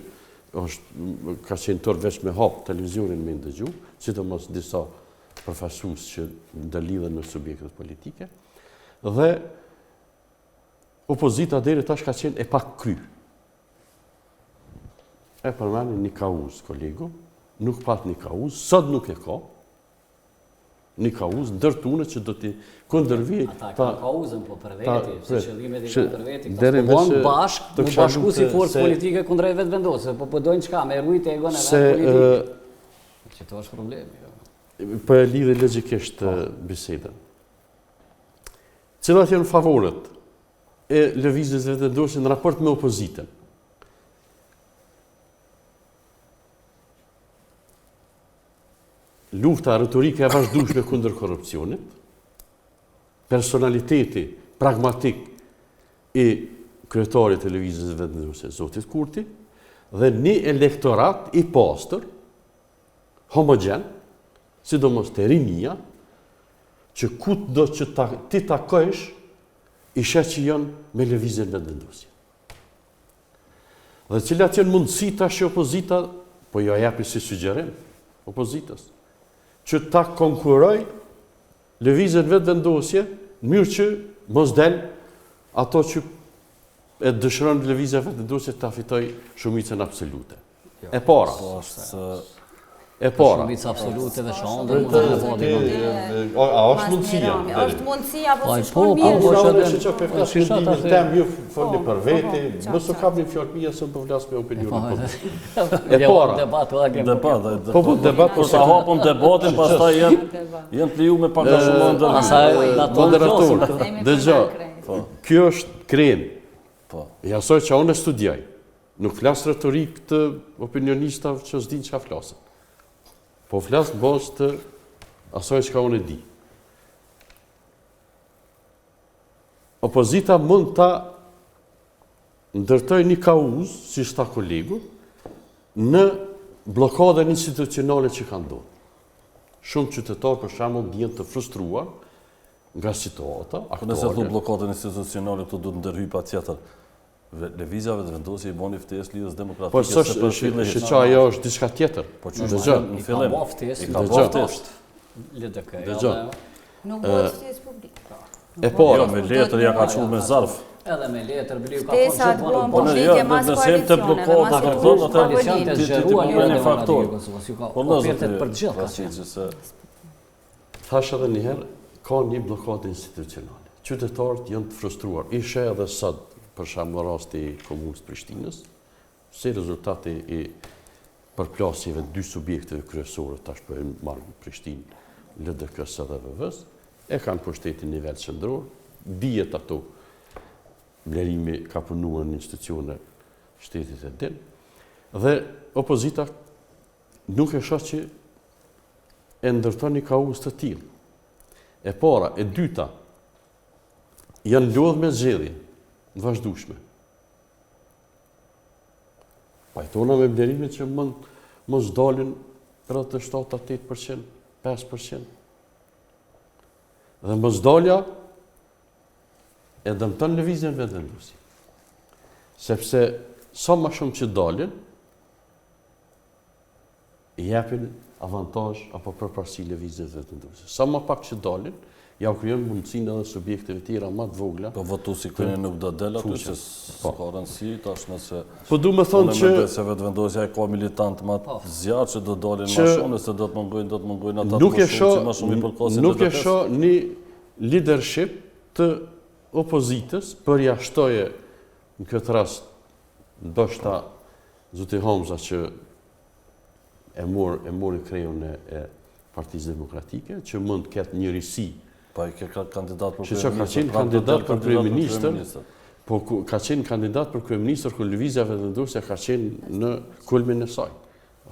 Speaker 3: ka qenë tërë veç me hap televizionin me ndëgju, sidomos disa përfaqësues që ndërlidhen me subjektet politike, dhe opozita deri tash ka qenë e pak kry. E përmeni një kauz, kolegu, nuk pat një kauz, sot nuk e ka, një kauz, ndërtune që do t'i kundërvijë.
Speaker 5: Ata kanë kauzën, po për veti, se qëllimet i kanë për veti. Po bënë bashkë, më bashku si forcë politike kundrejt vetëvendosje, po dojnë qka, me rrujt e egon e vetë politike. Që to është problemi.
Speaker 3: Po e lidhe logjikisht bisedën. Cilat janë favorët e lëvizjes vetëvendosje në raport me opozitën? Lufta retorike e vazhdueshme kundër korrupsionit, personaliteti pragmatik i kryetarit të lëvizjes vetëvendosje, zotit Kurti, dhe një elektorat i pastër, homogen, sidomos të rinia, që kudo që ti takojsh, i sheh që janë me lëvizjen vetëvendosje. Dhe cilat janë mundësi tash që opozita, po jo japi si sugjerim opozitës, që ta konkuroj lëvizjen vetëvendosje, në mënyrë që mos del ato që e dëshiron lëvizja vetëndosje ta fitoj shumicën absolute. E para. E para.
Speaker 5: Shumica absolute dhe shande.
Speaker 3: A është mundësia?
Speaker 2: Është mundësia, po si
Speaker 5: po,
Speaker 2: shkon mirë.
Speaker 5: po,
Speaker 3: Që që për tem ju folni për veti, mos u kapni fjalë mia se po flas me opinionin publik. E para. Po debat,
Speaker 1: Po sa hapëm debatin, pastaj janë të lejuar me pak shumë ndër.
Speaker 3: moderator. Dëgjoj.
Speaker 1: Po.
Speaker 3: Kjo është krem.
Speaker 1: Po.
Speaker 3: Ja asoj që unë studioj. Nuk flas retorik të opinionistave që s'din çfarë flasin. Po flas bazë të asoj që unë e di. Opozita mund ta ndërtoj një kauz, si shta kolegu, në blokadën institucionale që ka ndodhur. Shumë qytetarë për shembull ndjen të frustruar nga situata
Speaker 1: Po nëse thu
Speaker 3: aktuale.
Speaker 1: blokadën institucionale, këtu duhet ndërhyj pa tjetër. Lëvizjave të vendosje i boni ftesë lidhës demokratike.
Speaker 3: Po s'është që ajo është diçka tjetër.
Speaker 1: Po që
Speaker 3: Dëgjoj.
Speaker 1: në fillim.
Speaker 5: I
Speaker 1: ka
Speaker 3: Dëgjoj.
Speaker 1: ftesë.
Speaker 3: Dëgjoj.
Speaker 2: Nuk bëhet ftesë publike.
Speaker 3: E para.
Speaker 1: Jo, me letër ja ka çuar me zarf.
Speaker 5: Edhe me letër bliu ka
Speaker 2: Ftesa
Speaker 5: thonë
Speaker 2: të
Speaker 5: që
Speaker 2: bën
Speaker 1: Po në
Speaker 2: përshëndetje mas
Speaker 1: nëse jem të
Speaker 2: koalicioneve,
Speaker 1: blokada,
Speaker 2: mas
Speaker 1: ka
Speaker 2: kursh,
Speaker 1: thonë
Speaker 5: koalicion të
Speaker 2: pavolinë.
Speaker 5: zgjeruar
Speaker 1: ti
Speaker 5: një
Speaker 1: një faktor.
Speaker 5: Kosovës,
Speaker 1: Po
Speaker 5: ka
Speaker 1: nëse
Speaker 5: ofertë për gjithë ka qenë.
Speaker 1: se
Speaker 3: Thash edhe një herë, ka një blokadë institucionale. Qytetarët janë të frustruar. Ishe edhe sot, për shembull rasti i komunës Prishtinës, si rezultati i përplasjeve dy subjekteve kryesore, tash po e marrim Prishtinë, LDK-s dhe VV-s, e kanë pushtetin nivel qendror, dihet ato vlerimi ka punuar në institucione shtetit e din, dhe opozita nuk e shoh që e ndërton një kauz të tillë. E para, e dyta, janë lodhë me zgjedhje, të vazhdueshme. Pajtona me vlerimin që mos dalin rreth të 7-8%, 5%. Dhe mos dalja e dëmton lëvizjen vetëndosje. Sepse sa më shumë që dalin, i japin avantazh apo përparësi lëvizjes vetëndosje. Sa më pak që dalin, ja u krijon mundësinë edhe subjekteve tjera më të vogla.
Speaker 1: Po votuesi këne nuk do del aty, që s'ka rëndësi tash nëse.
Speaker 3: Po du me thonë që
Speaker 1: se vetëvendosja e ka militant më të zjarr që do dalin më shumë, nëse do të mungojnë ata
Speaker 3: nuk e shoh
Speaker 1: më shumë i përkosin.
Speaker 3: nuk e shoh një leadership të opozitës përjashtoje në këtë rast ndoshta Zoti Hamza që e mori kreun e Partisë Demokratike, që mund të ketë njërisi.
Speaker 1: Pa i ke kandidat për
Speaker 3: Që ka qenë kandidat për kryeministër, po ka qenë kandidat për kryeministër kur lëvizja vetëndosja ka qenë në kulmin e saj.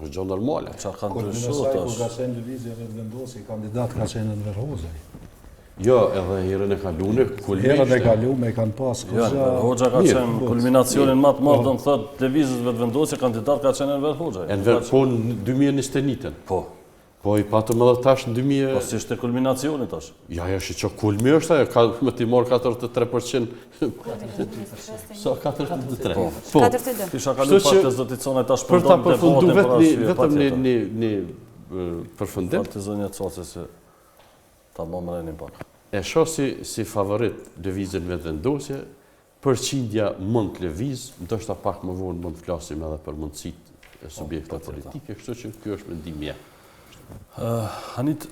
Speaker 3: Është gjë normale.
Speaker 1: Çfarë kanë
Speaker 4: Kur
Speaker 1: ndryshuar
Speaker 4: ka
Speaker 1: tash?
Speaker 4: qenë lëvizja vetëvendosje, kandidat ka qenë Enver Hoxha.
Speaker 3: Jo, edhe herën e kaluar kulmi.
Speaker 4: Herën e kaluar kanë pas
Speaker 1: Jo, Hoxha ka qenë kulminacionin më të madh, do të thotë lëvizjes vetëvendosje, kandidat ka qenë Enver Hoxha.
Speaker 3: Enver po në 2021.
Speaker 1: Po,
Speaker 3: i patëm edhe tash në 2000...
Speaker 1: po si ishte kulminacioni tash?
Speaker 3: Ja, që që kulmi është ajo, ka me ti morë 43%. Sa 43%? Po.
Speaker 2: 42.
Speaker 1: Kisha kalu pak të zoticone tash
Speaker 3: për ta
Speaker 1: përfundon
Speaker 3: përfundu vetëm një përfundim.
Speaker 1: Të zonja Coce se ta më mrenin pak.
Speaker 3: E shoh si favorit lëvizjen vetëvendosje, përqindja mund të lëviz, ndoshta pak më vonë mund të flasim edhe për mundësitë e subjekteve politike, kështu që kjo është mendimi jam.
Speaker 1: Hanit,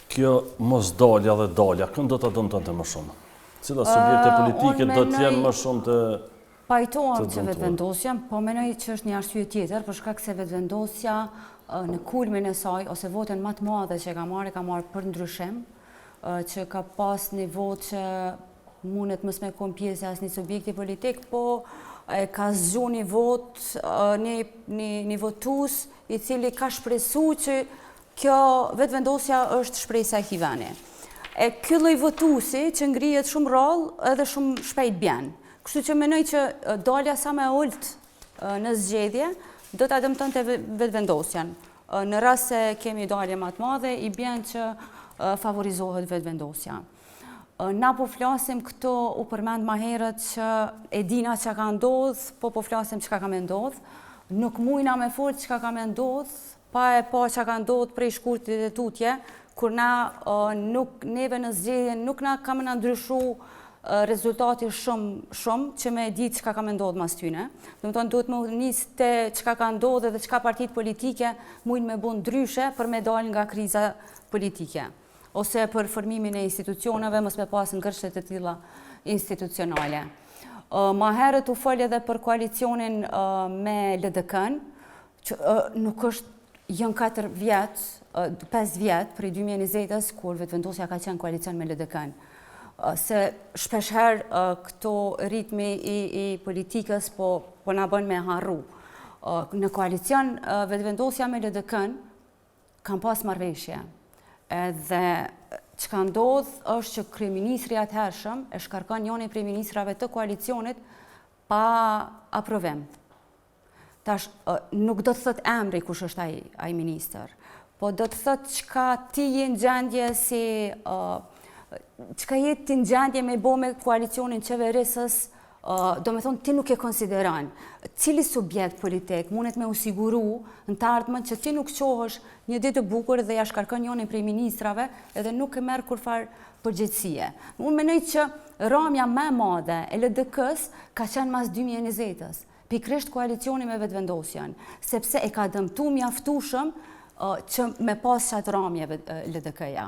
Speaker 1: kjo mos dalja dhe dalja, kënë do të dëmëtonte më shumë? Cila subjekte politike do të jenë më shumë të...
Speaker 2: Pajtohem që vetëvendosja, po menoj që është një arsye tjetër, për shkak se vetëvendosja në kulmin e saj, ose votën më të madhe që ka marrë për ndryshim, që ka pas një votë që mundet mos me kon pjesë as një subjekti politik, po ka zgju një votë, një votues i cili ka shpresu që kjo vetëvendosja është shpresa e Hivani. E ky lloj votuesi që ngrihet shumë rrallë edhe shumë shpejt bjen. Kështu që menoj që dalja sa më ult në zgjedhje do ta dëmtonte vetëvendosjen. Në rast se kemi dalje më të madhe, i bjen që favorizohet vetëvendosja. Na po flasim këto, u përmend më herët që e dina çka ka ndodhur, po flasim çka ka më ndodhur. Nuk mujna me fol çka ka më ndodhur, pa e pa çka ka ndodhur prej shkurtit e tutje, kur neve në zgjedhje nuk na ka më ndryshu rezultati shumë që me ditë çka ka me ndodhë mas tyne. Do të thonë duhet me nisë të çka ka ndodhë dhe çka partitë politike mujnë me bën ndryshe për me dalë nga kriza politike. Ose për formimin e institucioneve, mos me pas ngërshtet e tilla institucionale. Ma herët u fol edhe për koalicionin me LDK-n, që nuk është janë 4 vjetë, 5 vjetë për 2020-ës, kur vetëvendosja ka qenë koalicion me LDK-n. Se shpeshherë këto ritmi i politikës po na bën me harru. Në koalicion vetëvendosja me LDK-n kam pas marrëveshje. Edhe çka ndodh është që kryeministri atëhershëm e shkarkon njërin prej ministrave të koalicionit pa aprovim. Tash nuk do të thot emri kush është ai ministër, po do të thot çka ti je në gjendje si çka je ti në gjendje me bo me koalicionin qeverisës, do me thonë ti nuk e konsideran. Cili subjekt politik mundet me usiguru në të ardhmen që ti nuk qohësh një ditë të bukur dhe ja shkarkon njërin prej ministrave edhe nuk e merr kurfar përgjegjësie. Unë mendoj që ramja më e madhe e LDK-s ka qenë mas 2020-s, pikërisht koalicioni me vetëvendosjen, sepse e ka dëmtu mjaftueshëm që me pas qatë ramje LDK-ja.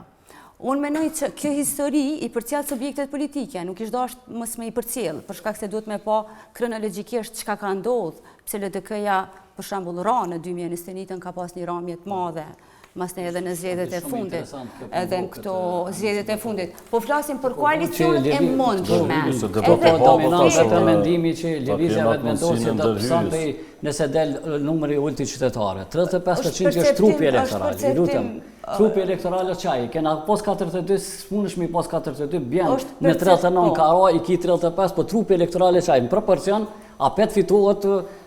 Speaker 2: Unë menoj që kjo histori i përcjell subjektet politike, nuk ishtë dashur mos me i përcjell, për shkak se duhet me pa kronologjikisht çka ka ndodhur, pse LDK-ja për shembull ra në 2021 ka pas një ramje të madhe, masne edhe në zgjedhjet e fundit, edhe në këto zgjedhjet e fundit. Po flasim për koalicionet e mundshme.
Speaker 5: Edhe dominanta për mendimi që lëvizja vetëvendosje do të sonte nëse del numri ulti qytetare. 35% është trupi elektoral. Ju lutem. Trupi elektoral është çaj, kena pos 42, s'munësh mi pos 42, bjen në 39 karo, i ki 35, po trupi elektoral është çaj, në proporcion, apet fitohet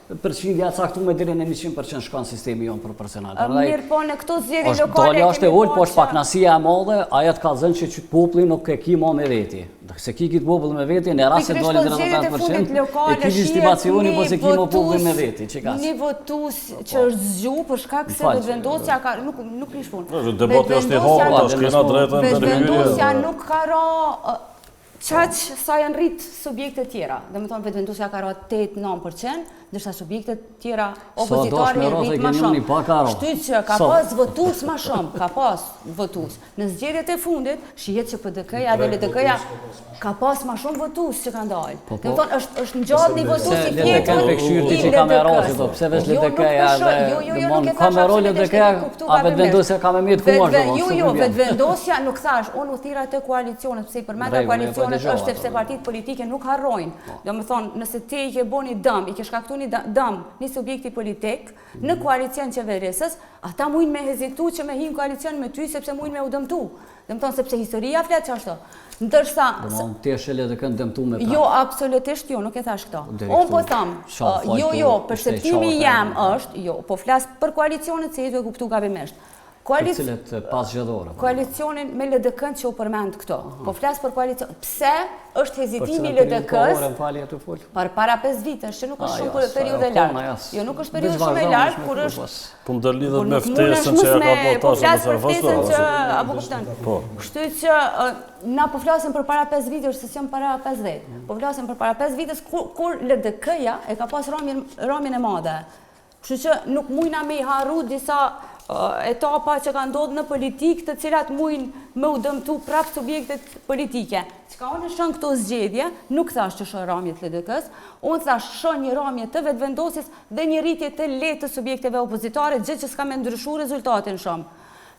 Speaker 5: përqindja caktuar deri në 100% shkon sistemi jonë proporcional.
Speaker 2: Mirë, po në këto zgjedhje lokale
Speaker 5: dalja është e ulë, po është pak knasia e madhe, ajo të kallëzon që populli nuk e ki më me veti. Se ki kitë popull me veti, në rast se doli 35%, e ki estimacioni po se ki më popull me veti.
Speaker 2: Një votues që është zgju për shkak se vetëvendosja ka nuk prish punë.
Speaker 1: Debati është i hapur, tash kena drejtën për
Speaker 2: vetëvendosja nuk ka ra qaq sa janë rrit subjekte tjera. Dhe me thonë vetëvendosja ka ra 8-9%, ndërsa subjektet tjera opozitare janë rrit ma shumë. Shtyt që ka pas votues ma shumë, ka pas votues. Në zgjedhjet e fundit, shihet që PDK-ja dhe LDK-ja ka pas ma shumë votues që kanë dalë. Dhe me thonë është në gjallë një votues i tjetër
Speaker 5: i LDK-s. Pse veç LDK-ja dhe kameroj LDK-ja, a vetëvendosja ka me mirë ku është.
Speaker 2: Jo, vetëvendosja nuk thash, unë u thira të koalicionet, pse i përmenda koalicionet është sepse partitë politike nuk harrojnë. Do me thonë, nëse ti i ke boni dëm, i ke shkaktu një dëm një subjekti politik në koalicion qeverisës, ata mujnë me hezitu që me hinë koalicion me ty sepse mujnë me u dëmtu. Dhe më thonë sepse historia flet që ashtu. Ndërsa...
Speaker 5: Ti është LDK-n dëmtu me pra?
Speaker 2: Jo, absolutisht jo, nuk e thash këto. Unë po thamë, jo, perceptimi jam është, jo, po flasë për koalicionet se jetu e kuptu gabimisht.
Speaker 5: Cilet pas zgjedhore.
Speaker 2: Koalicionin me LDK-n që u përmend këto. Po flasë për koalicion. Pse është hezitimi LDK-s për para 5 vitesh, që nuk është shumë për periudhë largë. Jo, nuk është periudhë shumë e largë, kur është...
Speaker 1: Po më dërlidhet me ftesën që ja ka
Speaker 2: po flasë për ftesën që... Apo kupton. Kështu që na po flasim për para 5 vitesh, se s'jam para 50. Po flasim për para 5 vitesh, kur LDK-ja e ka pas ramjen e madhe. Kështu që nuk mujna me i harru disa etapa që ka ndodhë në politikë të cilat mujnë me u dëmtu prapë subjektet politike. Qka unë shën këto zgjedhje, nuk thash që shën ramje të LDK-s, unë thash shën një ramje të vetëvendosjes dhe një rritje të letë të subjekteve opozitare, gjë që s'ka me ndryshu rezultatin shumë.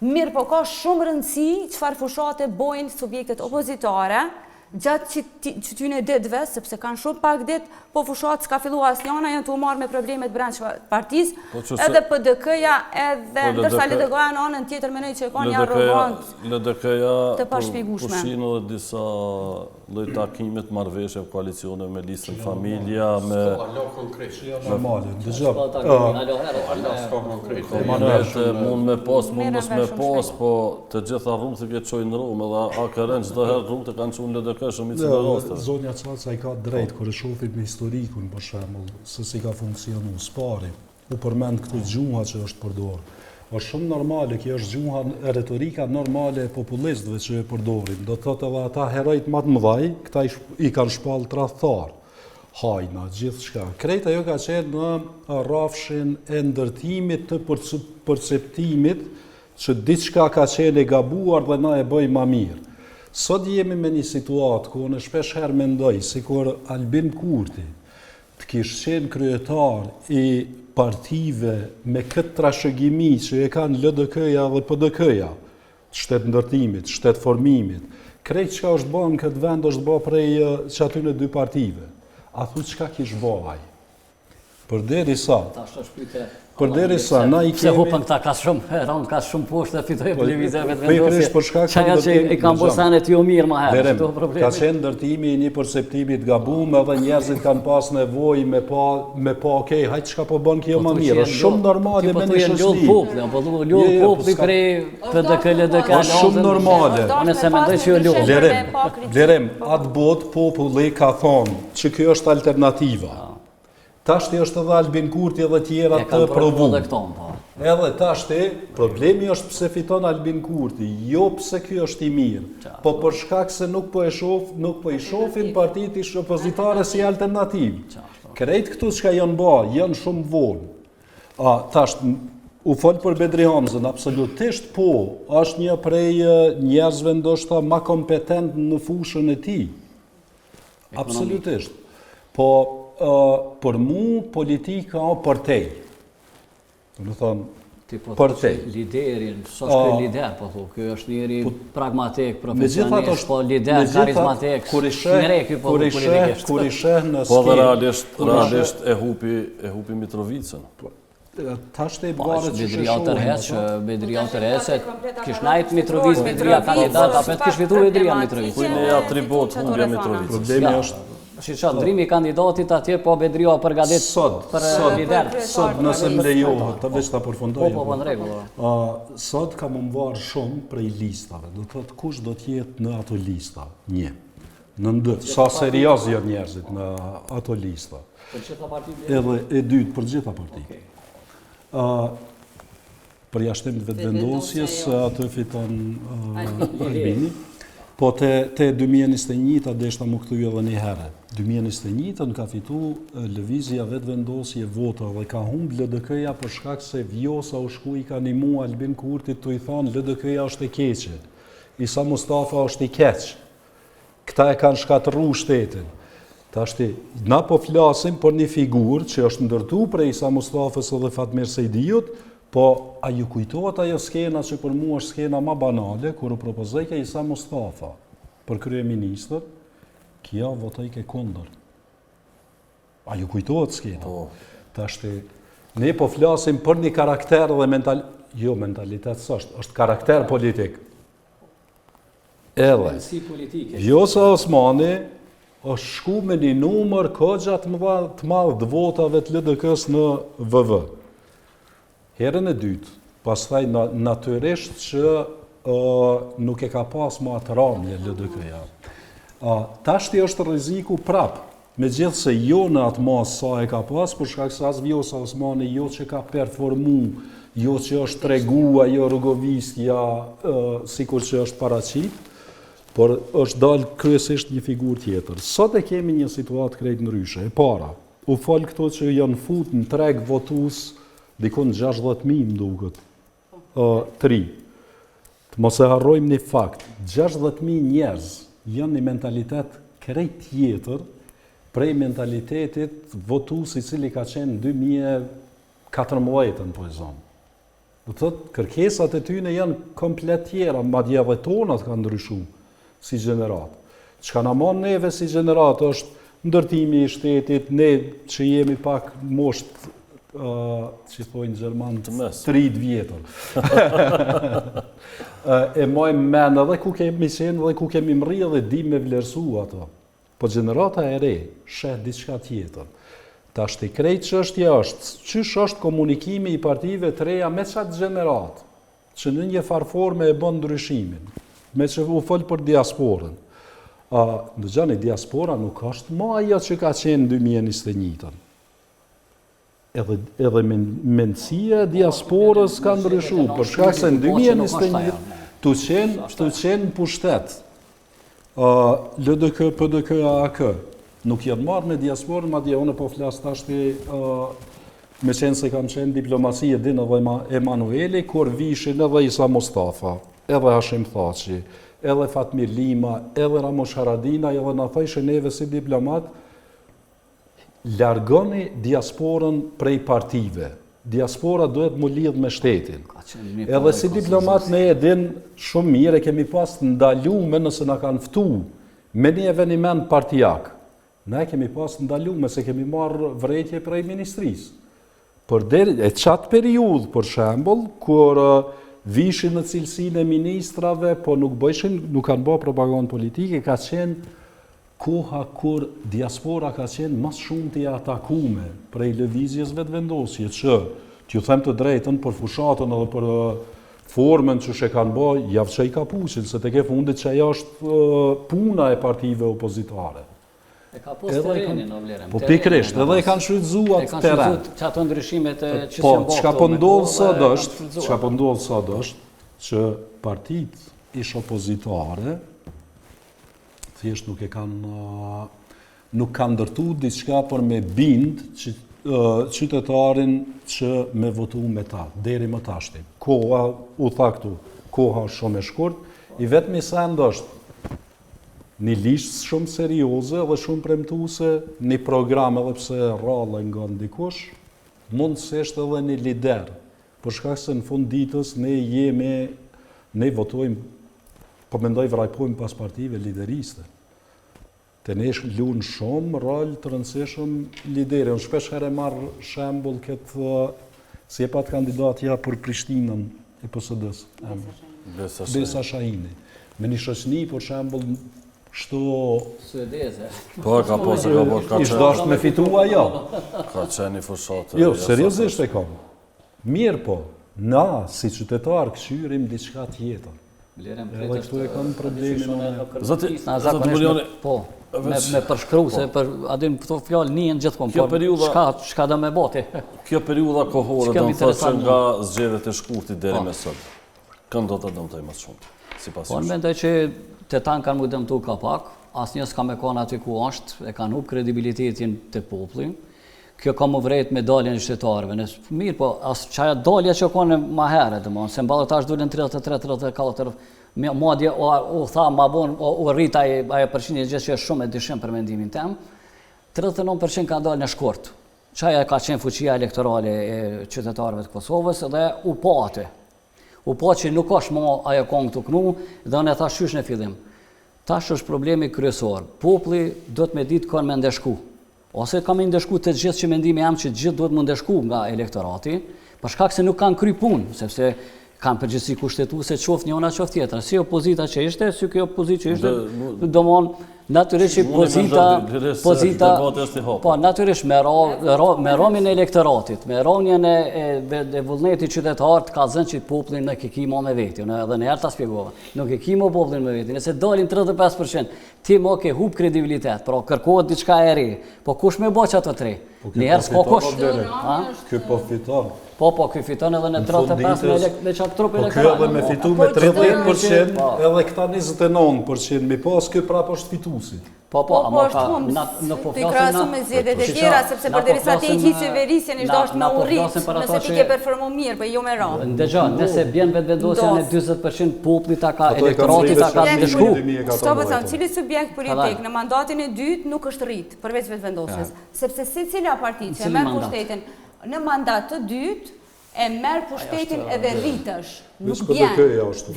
Speaker 2: Mirë po ka shumë rëndësi çfarë fushate bojnë subjektet opozitare, gjatë që ty në ditëve, sepse kanë shumë pak ditë, po fushat s'ka fillu asnjana, janë të umarë me problemet brendshme partisë, edhe PDK-ja, edhe ndërsa LDK-ja në anën tjetër menoj që e ka një arrogancë të pashpjegueshme.
Speaker 1: Pushin edhe disa lloj takimit marrëveshje koalicione me listën familja, me...
Speaker 4: Normale,
Speaker 1: mund me pas, mund mos me pas, po të gjitha rrugët që çojnë Romë, edhe AKR-n çdo herë rrugët kanë çuar LDK shumë i cilë raste.
Speaker 4: Zonja Çaça i ka drejt, kur e shohim historikun, për shembull, se si ka funksionu spari, u përmend këto gjuha që është përdorur. është shumë normale, kjo është gjuha e retorika normale e populistëve që e përdorin. Do të thotë edhe ata herojt më të mëdhaj, këta i kanë shpallë tradhtar, hajna, gjithë shka. Krejt ajo ka qenë në rrafshin e ndërtimit të perceptimit që diçka ka qenë e gabuar dhe na e bëjmë ma mirë. Sot jemi me një situatë ku në shpesh herë mendoj, si kur Albin Kurti të kishë qenë kryetar i partive me këtë trashëgimi që e kanë LDK-ja dhe PDK-ja, shtetë ndërtimit, shtetë formimit, krejt çka është bërë në këtë vend është bërë prej që aty në dy partive. A thu çka kishë bëhaj? Përderisa na i kemi...
Speaker 5: Pse hupën këta ka shumë, rënd ka shumë poshtë dhe fitoj televizia vetëvendosje.
Speaker 4: Qaja
Speaker 5: që i kanë bosanet jo mirë ma herë, që problemi.
Speaker 4: Ka qenë ndërtimi i një perceptimit gabum edhe njerëzit kanë pas nevojë me pa okej, hajtë çka po bën kjo më mirë. Është shumë normale me një shoqëri.
Speaker 5: Ljollë popli prej PDK, LDK.
Speaker 4: Është shumë normale.
Speaker 5: Unë se mendoj që jo ljollë.
Speaker 4: Lerem, atë botë populli ka thonë që kjo është alternativa. Tashti është edhe Albin Kurti edhe tjera të provu. Edhe tashti, problemi është pse fiton Albin Kurti, jo pse kjo është i mirë, po për shkak se nuk po i shohin partitë opozitare si alternativë. Krejt këtu çka janë bë, janë shumë vonë. Tash u fol për Bedri Hamzën, absolutisht po, është një prej njerëzve ndoshta më kompetent në fushën e tij. Absolutisht. Po për mu politika o përtej. Në thonë, përtej.
Speaker 5: Liderin, sot është lider, po thu, kjo është njëri pragmatik, profesionist, po lider, karizmatik, njëre kjo po politikisht.
Speaker 4: Kur i sheh në
Speaker 1: po dhe realisht e hupi Mitrovicën.
Speaker 4: Tashte i barët që
Speaker 5: Bedria Tërhesë, kish najt Mitrovic, Bedria kandidat, apet kish fitu Bedria Mitrovic.
Speaker 1: Kujnë e atribut humbja Mitrovicës.
Speaker 4: Problemi është
Speaker 5: Shqisha, ndrimi kandidatit atje, po Bedria përgadit për lider.
Speaker 4: Sot, nëse më lejohet, të veç të përfundoj.
Speaker 5: Po, në regullë.
Speaker 4: Sot ka më mvarë shumë prej listave. Do të thotë kush do t'jetë në ato lista? Një. Në ndër, sa serioz janë njerëzit në ato lista.
Speaker 5: Për gjitha partit?
Speaker 4: Edhe e dytë, për gjitha partit. Për jashtim të vetëvendosjes, atë fiton Albini. Po te 2021 deshta më këtu edhe një herë. 2021 ka fitu lëvizja vetëvendosje vota dhe ka humb LDK-ja për shkak se Vjosa u shku i ka nimu Albin Kurtit të i thonë LDK-ja është e keqe. Isa Mustafa është i keq. Këta e kanë shkatërru shtetin. Tashti, na po flasim për një figurë që është ndërtu prej Isa Mustafës dhe Fatmir Sejdiut, po a ju kujtohet ajo skena që për mua është skena ma banale, kur u propozojke Isa Mustafa për kryeministër, kja votojke kundër. A ju kujtohet skena? Tashti, ne po flasim për një karakter dhe mentalitet është karakter politik. Edhe, Vjosa Osmani është shku me një numër kogja të madh të votave të LDK-s në VV. Herën e dytë, pastaj natyrisht që nuk e ka pas më atë ramje LDK-ja. Tashti është rreziku prap, megjithëse se jo në atë mas sa e ka pas, për shkak se as Vjosa Osmani jo që ka performu, jo që është tregu ajo rrugovistja sikur që është paraqit, por është dalë kryesisht një figurë tjetër. Sot e kemi një situatë krejt ndryshe. E para, u fol këto që janë fut në treg votues dikon 60.000 më duket. 3. Të mos e harrojmë një fakt, 60.000 njerëz janë një mentalitet krejt tjetër prej mentalitetit votues i cili ka qenë 2014 po e zonë. Do të thotë, kërkesat e tyne janë komplet tjera, madje edhe tonat kanë ndryshuar si gjenerat. Çka na mon neve si gjenerat është ndërtimi i shtetit, ne që jemi pak moshtë që thojnë Gjerman, 30 vjetër. E mojmë men edhe ku kemi qenë dhe ku kemi mri dhe di me vlerësu ato. Po gjenerata e re, sheh diçka tjetër. Tashti krejt çështja është, çysh është komunikimi i partive të reja me çat gjenerat, që në një farforme e bën ndryshimin, me që u fol për diasporën. Ndëgjani, diaspora nuk është më ajo që ka qenë 2021. edhe mendësia e diasporës ka ndryshu, për shkak se në 2021 të qenë pushtet, LDK, PDK, AAK, nuk janë marrë me diasporën, madje unë po flas tashti me qenë se kam qenë diplomaci e din edhe Emanueli, kur vishin edhe Isa Mustafa, edhe Hashim Thaçi, edhe Fatmir Lima, edhe Ramosh Haradinaj, edhe na thëshë neve si diplomat, largoni diasporën prej partive. Diaspora duhet mu lidh me shtetin. Edhe si diplomat ne e din shumë mirë, e kemi pas ndalume nëse na kanë ftu me një eveniment partijak. Ne kemi pas ndalume se kemi marrë vretje prej ministrisë. E qatë periudhë, për shembull, kur vishin në cilësinë e ministrave, po nuk kanë bërë propagandë politike, ka qenë koha kur diaspora ka qenë mas shumë të atakume prej lëvizjes vetëvendosje, që t'ju them të drejtën për fushatën edhe për formën që she kanë bërë, javë që i ka puqin, se të ke fundit që ajo është puna e partive opozitare.
Speaker 5: E ka posë terenin, o vlerem.
Speaker 4: Po pikrisht, edhe e kanë shfrytzuar teren.
Speaker 5: E kanë shfrytzuar që ato ndryshimet që
Speaker 4: po,
Speaker 5: se
Speaker 4: çka po ndodh sot është, që partit ish opozitare thjesht nuk kanë ndërtu diçka për me bind qytetarin që me votu me ta, deri më tashti. Koha, u tha këtu, koha është shumë e shkurt, i vetmi send është një listë shumë serioze dhe shumë premtuese, një program edhe pse rrallë nga ndikush, mundësisht edhe një lider, për shkak se në fund ditës ne votojmë, po mendoj vrajpojmë pas partive lideriste. Të ne lunë shumë rol të rëndësishëm lideri. Unë shpesh herë marrë shembull këtë si e pat kandidatja për Prishtinën e PSD-s. Besa Shahini. Me një shoqëni, për shembull, shto...
Speaker 5: Suedeze.
Speaker 1: Po, ka posë, ka posë,
Speaker 4: ishtë dasht me fitu ajo.
Speaker 1: Ka qeni fushatë.
Speaker 4: Jo, seriozisht e kam. Mirë po, na, si qytetar, këshyrim diçka tjetër. Edhe këtu e kam problemin.
Speaker 1: Zoti Buljoni,
Speaker 5: po, me përshkru, se adin këto fjallë njën gjithkohë, por shka do me bati.
Speaker 1: Kjo periuda kohore do më thëtë që nga zgjedhjet e shkurtit deri me sot, kënë do të dëmtoj më shumë, si pas
Speaker 5: Po, në mendoj që të tanë kanë mu dëmtu ka pak, asë njës ka me kona aty ku ashtë, e kanë hup kredibilitetin të poplin, kjo ka më vrejt me daljen e shtetarëve. Mirë, po, asë qaja dalja që kone ma herë, se në ballotash dullen 33-34, madje u tha ma bon, u rrita ajo përqindje gjithë që është shumë e dyshim për mendimin tem, 39% ka dalë në shkurt. Qaja ka qenë fuqia elektorale e qytetarëve të Kosovës dhe u po aty. U po që nuk është ma ajo kongë të knu dhe unë e tha shysh në fillim. Tash është problemi kryesor. Populli do të me ditë kanë me ndeshku. Ose ka me ndeshku të gjithë që mendimi jam që gjithë duhet me ndeshku nga elektorati, për shkak se nuk kanë kry punë, sepse kanë përgjithësi kushtetuese qoftë njëna qoftë tjetra. Si opozita që ishte, si kjo opozitë që ishte, domon natyrisht pozita po natyrisht me romin e elektoratit, me rënien e vullnetit qytetar të ka zënë që popullin nuk e kimo me veti. Unë edhe në herë ta shpjegova. Nuk e kimo popullin me veti. Nëse dalin 35%, ti mo ke hub kredibilitet, pra kërkohet diçka e re. Po kush me bë ato tre? Në herë s'ka kush.
Speaker 4: Ky po fiton.
Speaker 5: Po, ky fiton edhe në 35 me qatë trup elektoral.
Speaker 4: Ky edhe me fitu me 30%, edhe këta 29%, mi pas ky prap është fitusi.
Speaker 5: Po,
Speaker 2: është humë, t'i krasu me zjedhet e tjera, sepse përderisa ti i qitë qeverisjen ishtë është me urrit, nëse ti ke performu mirë, për jo me ra.
Speaker 5: Ndëgja, nëse bjen vetëvendosja në 20% popullit ka elektoratit ka ndeshku.
Speaker 2: Sto po thëmë, cili subjekt politik në mandatin e dytë nuk është rrit, përveç vetëvendosjes, sepse se cila parti që e merë pushtetin në mandat të dytë, e merë pushtetin edhe rritësh. Nuk bjen.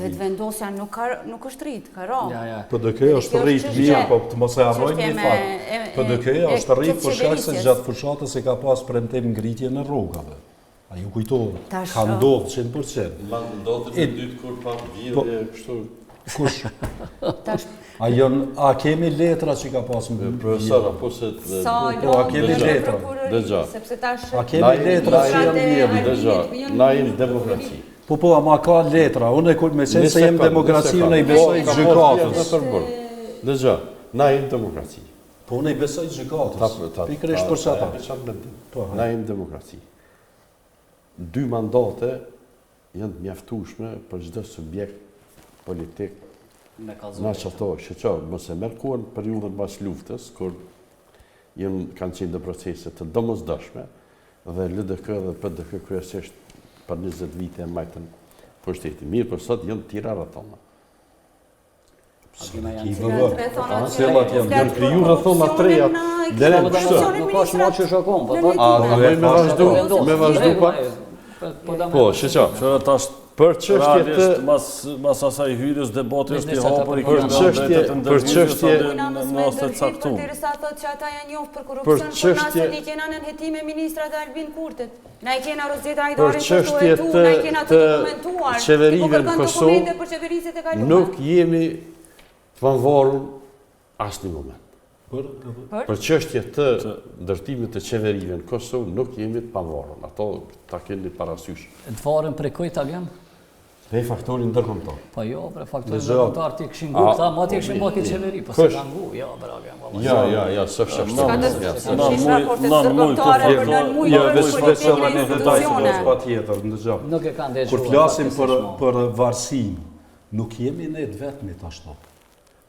Speaker 2: Vetëvendosja nuk është rritë, ka ra.
Speaker 4: PDK është rritë mirë, po të mos e harrojmë një fakt. PDK është rritë për shkak se gjatë fushatës e ka pas premtim ngritje në rrugave. A ju kujtohet, ka ndodhë 100%.
Speaker 3: Ndodhë të dytë kur pa vjedhje kështu.
Speaker 4: Kush? A kemi letra që ka pas më bërë?
Speaker 3: Profesor, apo se...
Speaker 4: Po, a kemi letra?
Speaker 3: Dëgja.
Speaker 4: A kemi letra që janë mjedi?
Speaker 3: Dëgja, na jemë demokraci.
Speaker 4: Po, ama ka letra. Unë e me qenë se jemë demokraci, unë e besoj gjykatës.
Speaker 3: Dëgja, na jemë demokraci.
Speaker 4: Po, unë e besoj gjykatës. Pikrisht për çata.
Speaker 3: Na jemë demokraci. 2 mandate janë të mjaftueshme për çdo subjekt politik. Na çato, mos e merr kohën periudhën pas luftës, kur kanë qenë procese të domosdoshme dhe LDK dhe PDK kryesisht për 20 vite e majtën pushtetin. Mirë, për sot janë tira rrethona. Janë kriju rrethona treja. Deri në kështu.
Speaker 5: Nuk ka shmo që shokon, po
Speaker 3: me vazhdu pa. Po, tash për çështje të
Speaker 1: mas asaj hyrjes debati është i hapur i
Speaker 3: për çështje
Speaker 1: në ose caktuar.
Speaker 2: Derisa thotë që ata janë njohur për korrupsion, por nëse i kena në hetime ministrat e Albin Kurtit. Na i kena Rozeta Ajdarin
Speaker 3: për çështje të qeverive në Kosovë nuk jemi të pavarur asnjë moment. Për çështje të ndërtimit të qeverive në Kosovë nuk jemi të pavarur. Ato ta keni parasysh.
Speaker 5: Të varën prej kujt italian?
Speaker 3: Dhe faktorin ndërkombëtar.
Speaker 5: Po jo, për faktorin ndërkombëtar ti kishin ngu, ta ma ti kishin bërë këtë qeveri, po se ka ngu, jo, bravo.
Speaker 3: Ja, s'është
Speaker 4: Nuk e kanë kur flasim për varësim, nuk jemi ne të vetmi ashtu.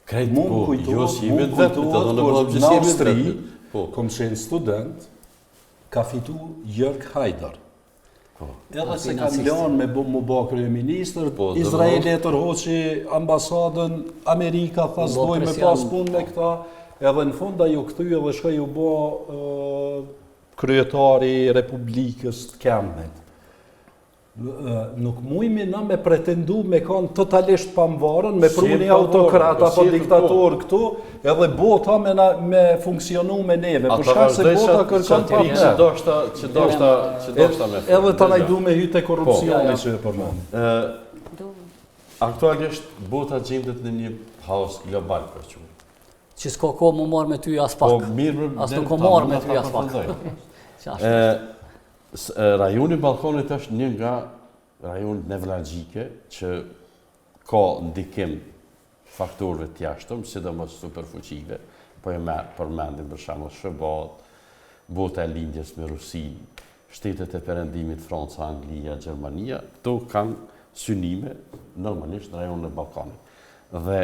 Speaker 3: Krejt po, jo si jemi të vetmi,
Speaker 4: në Austri, kom qenë student, ka fitu Jörg Haider. Edhe se kanë lanë me mu ba kryeministër, Izraeli e tërhoqi ambasadën, Amerika thasdoj me pas pun me këta, edhe në funda ju këthy edhe shkoj ju ba kryetari Republikës të Kemnit. Nuk mujmi na me pretendu me kanë totalisht pamvarën, me pru një autokrat apo diktator këtu, edhe bota me funksionu me neve, për shkak se bota kërkon pa ne.
Speaker 3: Që doshta me.
Speaker 4: Edhe ta najdu me hyte korrupsioni që e përmend.
Speaker 3: Aktualisht bota gjendet në një haos global për që.
Speaker 5: Që s'ka ko më marrë me ty as pak. As nuk ko marrë me ty as pak.
Speaker 3: Rajoni Ballkanit është një nga rajonet nevralgjike që ka ndikim faktorëve të jashtëm, sidomos superfuqive, po e përmendim për shembull SBA, bota e lindjes me Rusi, shtetet e perëndimit Franca, Anglia, Gjermania, këto kanë synime normalisht në rajonin e Ballkanit. Dhe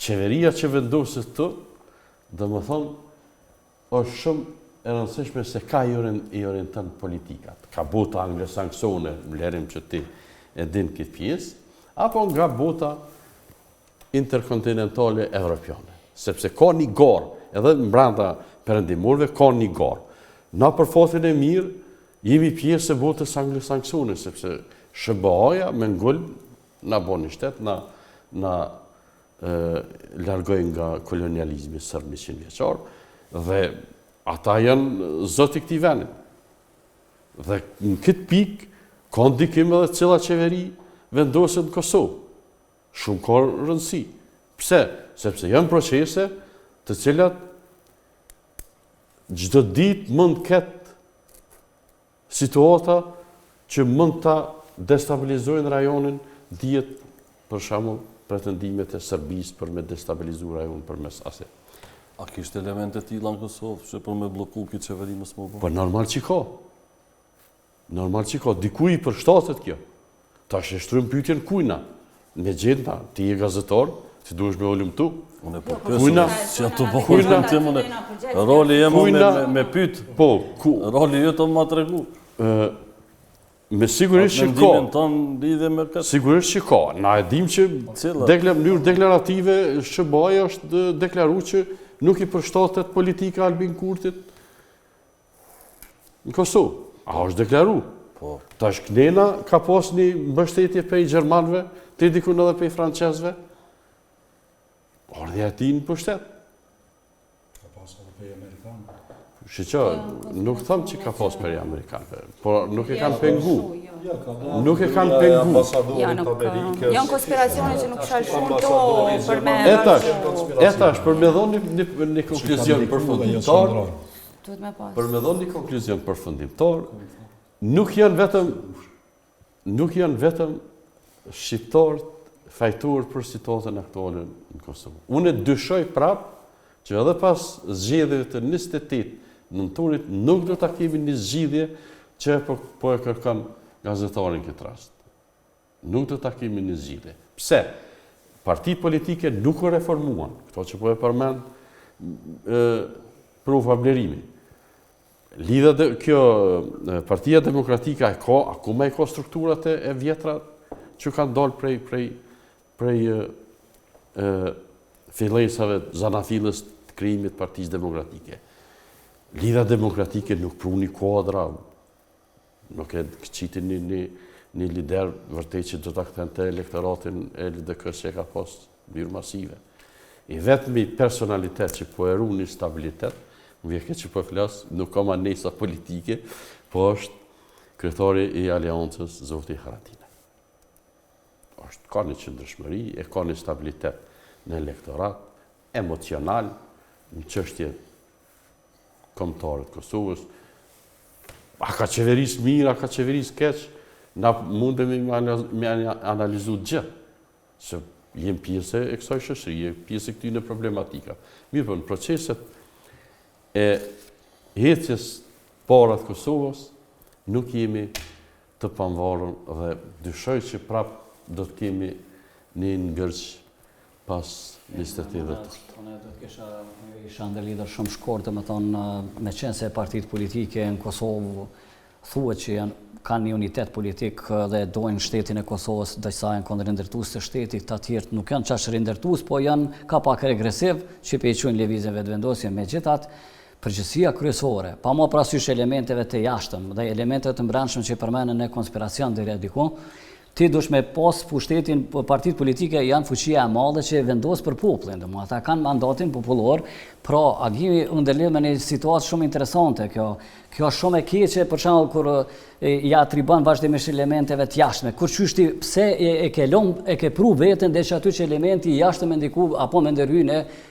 Speaker 3: qeveria që vendoset këtu, domethënë, është shumë e rëndësishme se ka i orienton politikat. Ka bota anglosaksone, më lerim që ti e din këtë pjesë, apo nga bota interkontinentale evropiane. Sepse ka një garë, edhe në brenda perëndimorëve ka një garë. Na për fatin e mirë, jemi pjesë e botës anglosaksone, sepse SBA-ja me ngull na bën një shtet, na largoj nga kolonializmi sërb 100 vjeçar, dhe ata janë zoti këtij vendi. Dhe në këtë pikë ka ndikim edhe cila qeveri vendoset në Kosovë. Shumë ka rëndësi. Pse? Sepse janë procese të cilat çdo ditë mund të ketë situata që mund ta destabilizojnë rajonin, dihet për shembull pretendimet e Serbisë për me destabilizuar rajonin përmes asaj.
Speaker 1: A kishte elemente të tilla në Kosovë që për me bloku këtë qeveri më s'më bë?
Speaker 3: Po normal që ka. Normal që ka. Dikuj i përshtatet kjo. Ta shështrujmë pyetjen kujna. Me gjenda, ti je gazetar, ti duhesh me ulëm tu.
Speaker 1: Unë po pyesëm që ato bëjnë tim unë. Roli jem me pyet.
Speaker 3: Po,
Speaker 1: roli jot më tregu.
Speaker 3: Me sigurisht që ka. Sigurisht që ka. Na e dim që në mënyrë deklarative SBA-ja është deklaruar që nuk i përshtatet politika Albin Kurtit në Kosovë. A është deklaru?
Speaker 1: Po.
Speaker 3: Tash Knena ka pas një mbështetje prej gjermanëve, të dikun edhe prej francezëve. Ardhja e tij në pushtet.
Speaker 4: Ka pas edhe prej amerikanëve.
Speaker 3: Shqo, nuk tham që ka pas prej amerikanëve, por nuk e kanë pengu. Nuk e kanë pengu.
Speaker 2: Janë konspiracione që nuk shalshon to për me...
Speaker 3: Etash, për me dhonë një konkluzion përfundimtar, nuk janë vetëm shqiptarët fajtur për situatën aktuale në Kosovë. Unë e dyshoj prapë që edhe pas zgjedhjeve të 28 nëntorit nuk do ta kemi një zgjidhje që po e kërkon gazetarin këtë rast. Nuk të ta kemi një zgjidhje. Pse? Partitë politike nuk u reformuan, këto që po e përmend Prufa Blerimi. Kjo Partia Demokratike akoma e ka strukturat e vjetra që kanë dalë prej fillesave zanafilës të krijimit Partisë Demokratike. Lidha Demokratike nuk pruni kuadra, nuk e qiti një lider vërtet që do ta kthente elektoratin e LDK-s që ka pas mënyrë masive. I vetmi personalitet që po e ru një stabilitet, më vjen keq që po flas, nuk ka manesa politike, po është kryetari i Aleancës zoti Haratina. Ka një qëndrëshmëri, e ka një stabilitet në elektorat, emocional, në çështje kombëtare të Kosovës. A ka qeveris mirë, a ka qeveris keq, na mundemi me analizu gjithë, se jem pjesë e kësaj shoqërie, pjesë e këtyre problematika. Mirë, po në proceset e ecjes para të Kosovës nuk jemi të pavarur dhe dyshoj që prap do të kemi një ngërç pas 28.
Speaker 5: Unë do të isha ndërlidhur shumë shkurt, me thonë, me qenë se partitë politike në Kosovë thuhet që kanë një unitet politik dhe dojnë shtetin e Kosovës, ndërsa janë kundërndërtues të shtetit, të tjerë nuk janë çash rindërtues, po janë ka pak regresiv që pe i quajnë lëvizjen vetëvendosje. Megjithatë, përgjithësia kryesore, pa më parasysh elementeve të jashtëm dhe elementeve të brendshme që përmenden në konspiracion deri diku, ti dush me pas pushtetin, partitë politike janë fuqia e madhe që vendos për popullin, ata kanë mandatin popullor, pra agimi ndërlidh me një situatë shumë interesante kjo është shumë e keqe, për shembull kur ja atribuon vazhdimisht elementeve të jashtme. Kur çështi pse e ke pru veten dhe që aty që elementi i jashtëm e ndiku apo me ndërhyj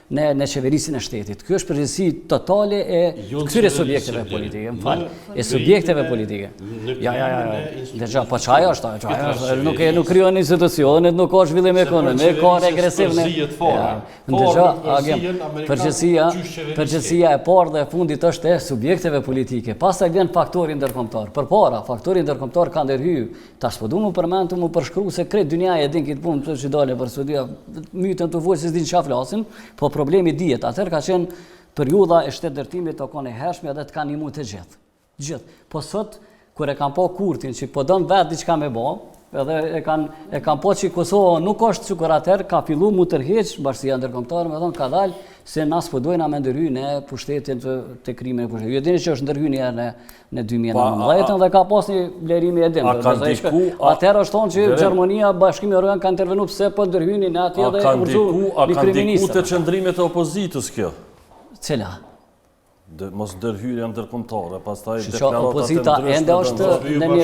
Speaker 5: në qeverisjen e shtetit. Kjo është përgjegjësi totale e këtyre subjekteve politike, e subjekteve politike. Ja. Deja po çaja është, nuk krijon institucionet, nuk ka zhvillim ekonomik, ka regresiv në. Deja përgjegjësia e parë dhe e fundit është e subjekteve politike. Pastaj vjen faktori ndërkombëtar. Përpara, faktori ndërkombëtar ka ndërhyj. Tash po duam të përmend të përshkruaj se krejt dynjaja e din këtë punë që dalë për studia, mytën të vojë se s'din çfarë flasin, po problemi dihet. Atëherë ka qenë periudha e shtetërdërtimit të kanë e hershme dhe të kanë imu të gjithë. Po sot kur e kanë pa Kurtin që po don vetë diçka me bë, edhe e kanë po që Kosova nuk është sikur atëherë ka filluar mu tërheq bashkia ndërkombëtare, më thon ka dalë se nas po dojnë me ndërhyj në pushtetin të krimin e pushtetit. Ju dini që është ndërhyj një herë në 2019 dhe ka pas një vlerimi e dim. Atëherë është thonë që Gjermania, Bashkimi Evropian ka intervenuar pse po ndërhyjnë në atje dhe urzu një kriminist.
Speaker 1: A ka të qëndrimet e opozitës kjo?
Speaker 5: Cila?
Speaker 1: Mos ndërhyrja ndërkombëtare, pastaj
Speaker 5: deklaratat opozita ende është në një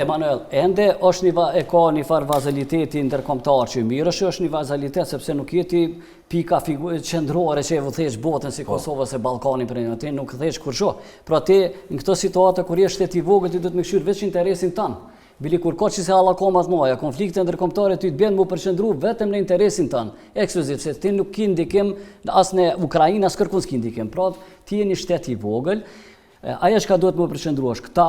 Speaker 5: Emanuel, ende është ka një farë vazaliteti ndërkombëtar që mirë është një vazalitet sepse nuk jeti pika qendrore që e vëthesh botën si Kosova se Ballkani për një nuk thesh kurrë. Pra ti në këtë situatë kur je shtet i vogël ti do të më këshyr veç interesin tan. Bili kur ka që se allakomat moja, konflikte ndërkombëtare ty të bjen mu përqendru vetëm në interesin tanë, ekskluziv, se ti nuk ki ndikim as në Ukrainë, as kërkun s'ki ndikim, pra ti je një shtet i vogël, aja që ka duhet mu përqendru është, këta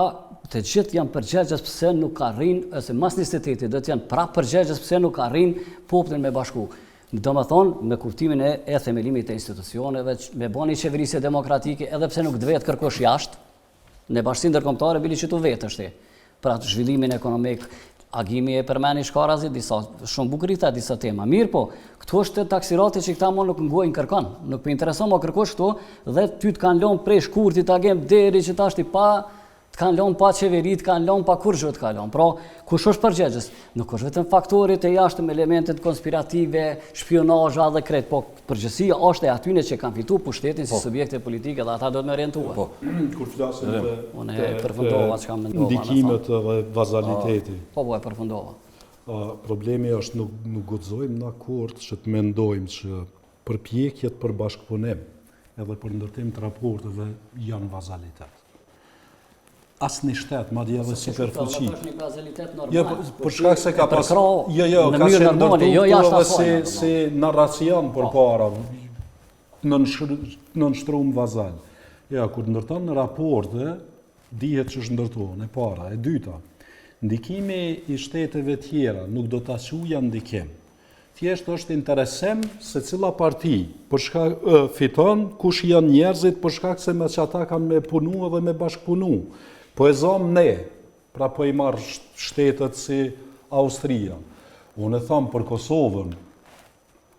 Speaker 5: të gjithë janë përgjegjës pëse nuk arrin, ose mas një steteti, do të janë pra përgjegjës pëse nuk arrin popullin me bashku. Do më thonë, me kuptimin e themelimit e institucioneve, me bani qeverisje demokratike, edhe pse nuk dvetë kërkosh jashtë, në bashkësinë ndërkombëtare bili që tu vetë është për atë zhvillimin ekonomik, agimi e përmeni shkarazi, shumë bukurita disa tema. Mirë po, këtu është taksirati që këta mo nuk ngojnë kërkan, nuk për intereson mo kërkosh këtu dhe ty të kanë lonë prej shkurtit agem deri që ta është i pa, të kanë lonë pa qeverit, të kanë lonë pa kur gjë të kanë lonë. Pra, kush është përgjegjës? Nuk është vetëm faktorit e jashtëm elementet konspirative, shpionazha dhe kret, po përgjësia është e atyne që kanë fitu pushtetin si subjekte politike dhe ata do të me orientua.
Speaker 4: Kur flasim
Speaker 5: të
Speaker 4: ndikimet dhe vazaliteti.
Speaker 5: Po e përfundova.
Speaker 4: Problemi është nuk guxojmë në akord që të mendojmë që përpjekjet për bashkëpunim edhe për ndërtim të raporteve janë vazalitet. Asnjë shtet, madje edhe superfuqi.
Speaker 5: Është një vazalitet normal.
Speaker 4: Jo, për shkak se ka pas ka qenë ndërtuar si narracion përpara në nështrum vazal. Ja, kur ndërton në raporte, dihet që është ndërtohen, e para. E dyta, ndikimi i shteteve tjera nuk do ta quajë ndikim. Thjesht është interesim se cila parti fiton, kush janë njerëzit për shkak se me që ata kanë me punu dhe me bashkëpunu. Po e zom ne, pra po i marrë shtetet si Austria. Unë e thamë për Kosovën,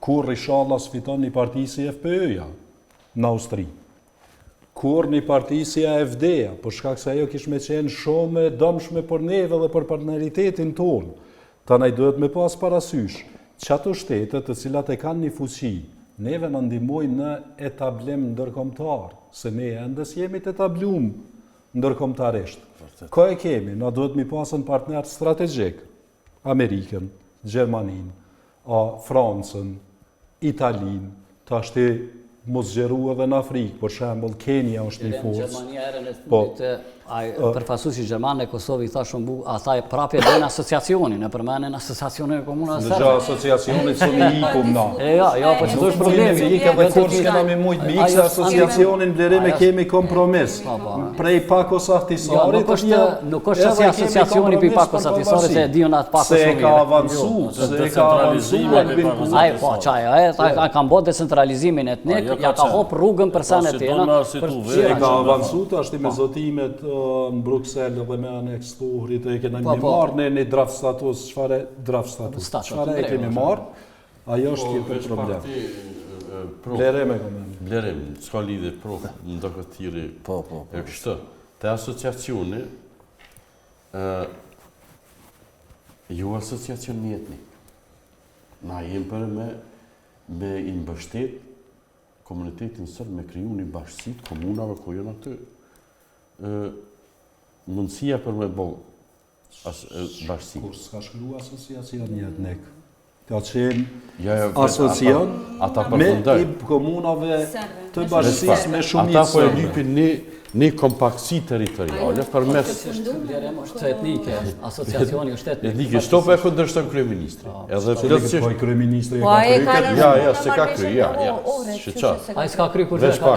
Speaker 4: kur inshallah sfiton një parti si FPÖ-ja në Austri. Kur një parti si AFD-ja, për shkak se ajo kish me qenë shumë dëmshme për neve dhe për partneritetin tonë. Tanaj duhet me pas parasysh që ato shtetet të cilat e kanë një fuqi, neve në ndihmojnë në etablim ndërkombëtar, se ne endes jemi të etablum ndërkombëtarisht. Ka e kemi, na duhet mi pasën partner strategjik, Amerikën, Gjermanin, Francën, Italin, të ashtë mos gjeru edhe në Afrikë, për shembull Kenia është një forcë.
Speaker 5: Gjermania erën e fundit, përfaqësuesi gjerman e Kosovë i tha shumë ata e prapë bën asociacionin, e përmendën asociacionin e komunave serbe.
Speaker 4: Në asociacionit suni ikum na.
Speaker 5: Ja, po çdo është problemi.
Speaker 4: Ikë edhe kur s'kena me mujt me ikë asociacionin blerëm e kemi kompromis. Prej Pakos Ahtisarit
Speaker 5: nuk është se asociacioni për Pakos Ahtisarit se diun atë Pakos
Speaker 4: se ka avancuar
Speaker 5: Ai po çaj, ata kanë bërë decentralizimin etnik, ja ka hop rrugën për sanë tjera.
Speaker 4: Se ka avancuar ashtu me zotimet në Bruxelles dhe me aneks të uhrit e kena një marrë në draft status, çfarë draft status, çfarë e kemi marrë, ajo është tjetër problem. Blerem e komendë.
Speaker 3: Blerem, s'ka lidhje prof, në do këtë tiri e kështë. Te asociacioni, ju asociacion një etnik. Na jem për me i mbështet komunitetin sërë me kriju një bashkësit komunave ku jënë aty. Mundësia për me bo bashkësi.
Speaker 4: Kur s'ka shkru asociacion një etnik, ka qenë asocion me i komunave të bashkësis me shumicë.
Speaker 3: Ata po e lypin një kompaktësi territoriale për mes...
Speaker 5: është etnike, asociacioni është etnike.
Speaker 3: Etnike, shto për e këndërshton kryeministri. Edhe
Speaker 4: plotësisht... Po i kryeministri e
Speaker 3: ka kry. Ja, se ka kry, ja.
Speaker 5: A i s'ka kry kur
Speaker 3: dhe ka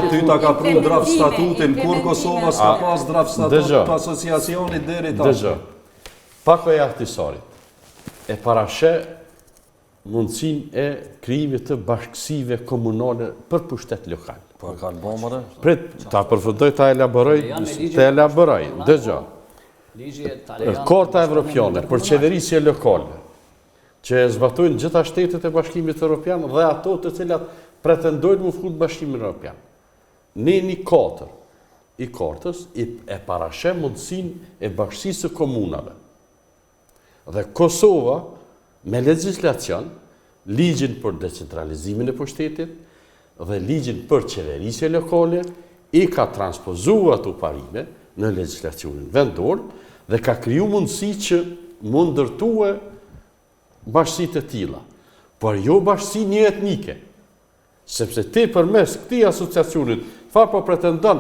Speaker 4: ty ta ka pru draft statutin, kur Kosova s'ka pas draft statut të asociacionit deri ta.
Speaker 3: Dëgjë, Pako e Ahtisarit e parashe mundësin e krijimit të bashkësive komunale për pushtet lokal.
Speaker 1: Po kanë bomëre?
Speaker 3: Prit, ta përfundoj ta elaboroj, dëgja. Karta Evropiane për qeverisje lokale, që zbatojnë gjitha shtetet e Bashkimit Evropian dhe ato të cilat pretendojnë më fut Bashkimin Evropian. Një 4 i kartës e parashe mundësin e bashkësisë komunave. Dhe Kosova, me legislacion, ligjin për decentralizimin e pushtetit dhe ligjin për qeverisje lokale, i ka transpozuar ato parime në legislacionin vendor dhe ka kriju mundësi që mund ndërtue bashkësitë e tilla, por jo bashkësi një etnike, sepse ti përmes këtij asociacionit çfarë po pretendon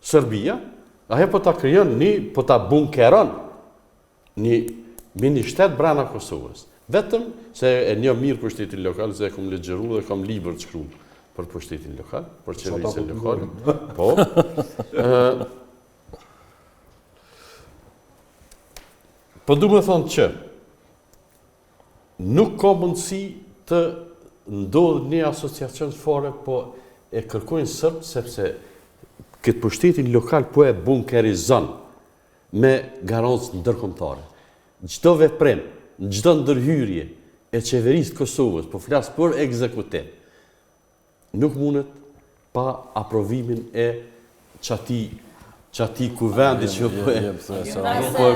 Speaker 3: Serbia, ajo po ta krijon po ta bunkeron një mini shtet brenda Kosovës. Vetëm se e një mirë pushtetin lokal, se e kom legjeru dhe kam libër të shkru për pushtetin lokal, për qeverisjen lokale. Po. Po du me thonë që nuk ka mundësi të ndodhë një asociacion fare, po e kërkojnë sërbë, sepse këtë pushtetin lokal po e bunkerizon me garancë ndërkombëtare. Çdo veprim, çdo ndërhyrje e qeverisë të Kosovës, po flas për ekzekutiv, nuk mundet pa aprovimin e qati kuvendi që po e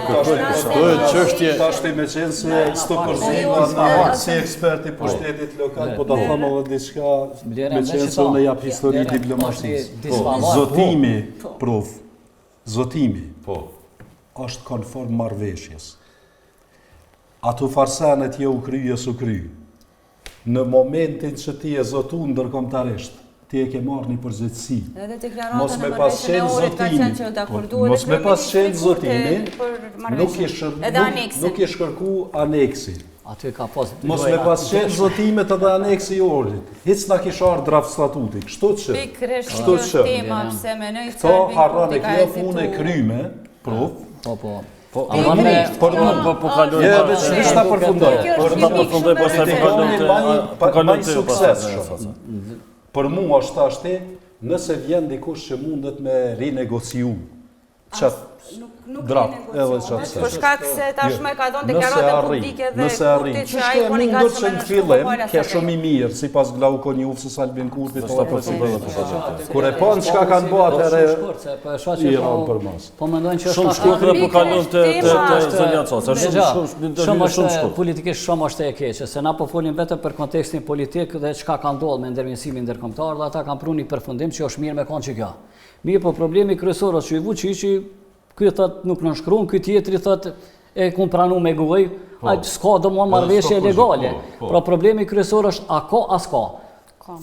Speaker 3: kërkojnë.
Speaker 4: Tashti me qenë se s'to përziva në si eksperti për shtetit lokal, po ta thamë edhe diçka me qenë se unë jap histori diplomatisë. Zotimi, prof, zotimi është konform marrëveshjes. Ato farsenet je u kry, u kry. Në momentin që ti e zotu ndërkombëtarisht, ti e ke marrë një përgjegjësi. Mos me pas qenë zotimi, nuk i shkërku aneksi.
Speaker 5: Aty ka pas...
Speaker 4: Mos me pas qenë zotimet edhe aneksi i ordit. Hiç na kishar draft statuti. Kështu që.
Speaker 2: Pikërisht
Speaker 4: Kështu
Speaker 2: kjo
Speaker 4: që.
Speaker 2: tema pse mendoj se
Speaker 4: Këto harran e kjo punë e kryme, prof.
Speaker 5: Po,
Speaker 1: Po kalon.
Speaker 4: Ja, veç ta përfundoj.
Speaker 1: Ta përfundoj pastaj po kalon te
Speaker 4: sukses. Për mua është ashti, nëse vjen dikush që mundet me rinegociu çat draft edhe çat.
Speaker 2: Për shkak se tashmë ka dhënë deklaratën publike dhe
Speaker 4: Kurti që ai mundet që në fillim ke shumë i mirë sipas Glaukoniuvës Albin Kurti kur e pan çka kanë bërë atëre
Speaker 5: po mendojnë që
Speaker 1: shumë shkurtër po kalon te zonja Coca.
Speaker 5: Shumë politikisht shumë është e keqe, se na po folim vetëm për kontekstin politik dhe çka ka ndodhur me ndërmjetësimin ndërkombëtar dhe ata kanë pruni përfundim që është mirë me kanë që kjo. Mirë, po problemi kryesor është që i Vučići, ky thot nuk nënshkruan, ky tjetri thot e kum pranu me gojë, ai s'ka domosdoshmë marrëveshje legale. Pra problemi kryesor është a ka as ka.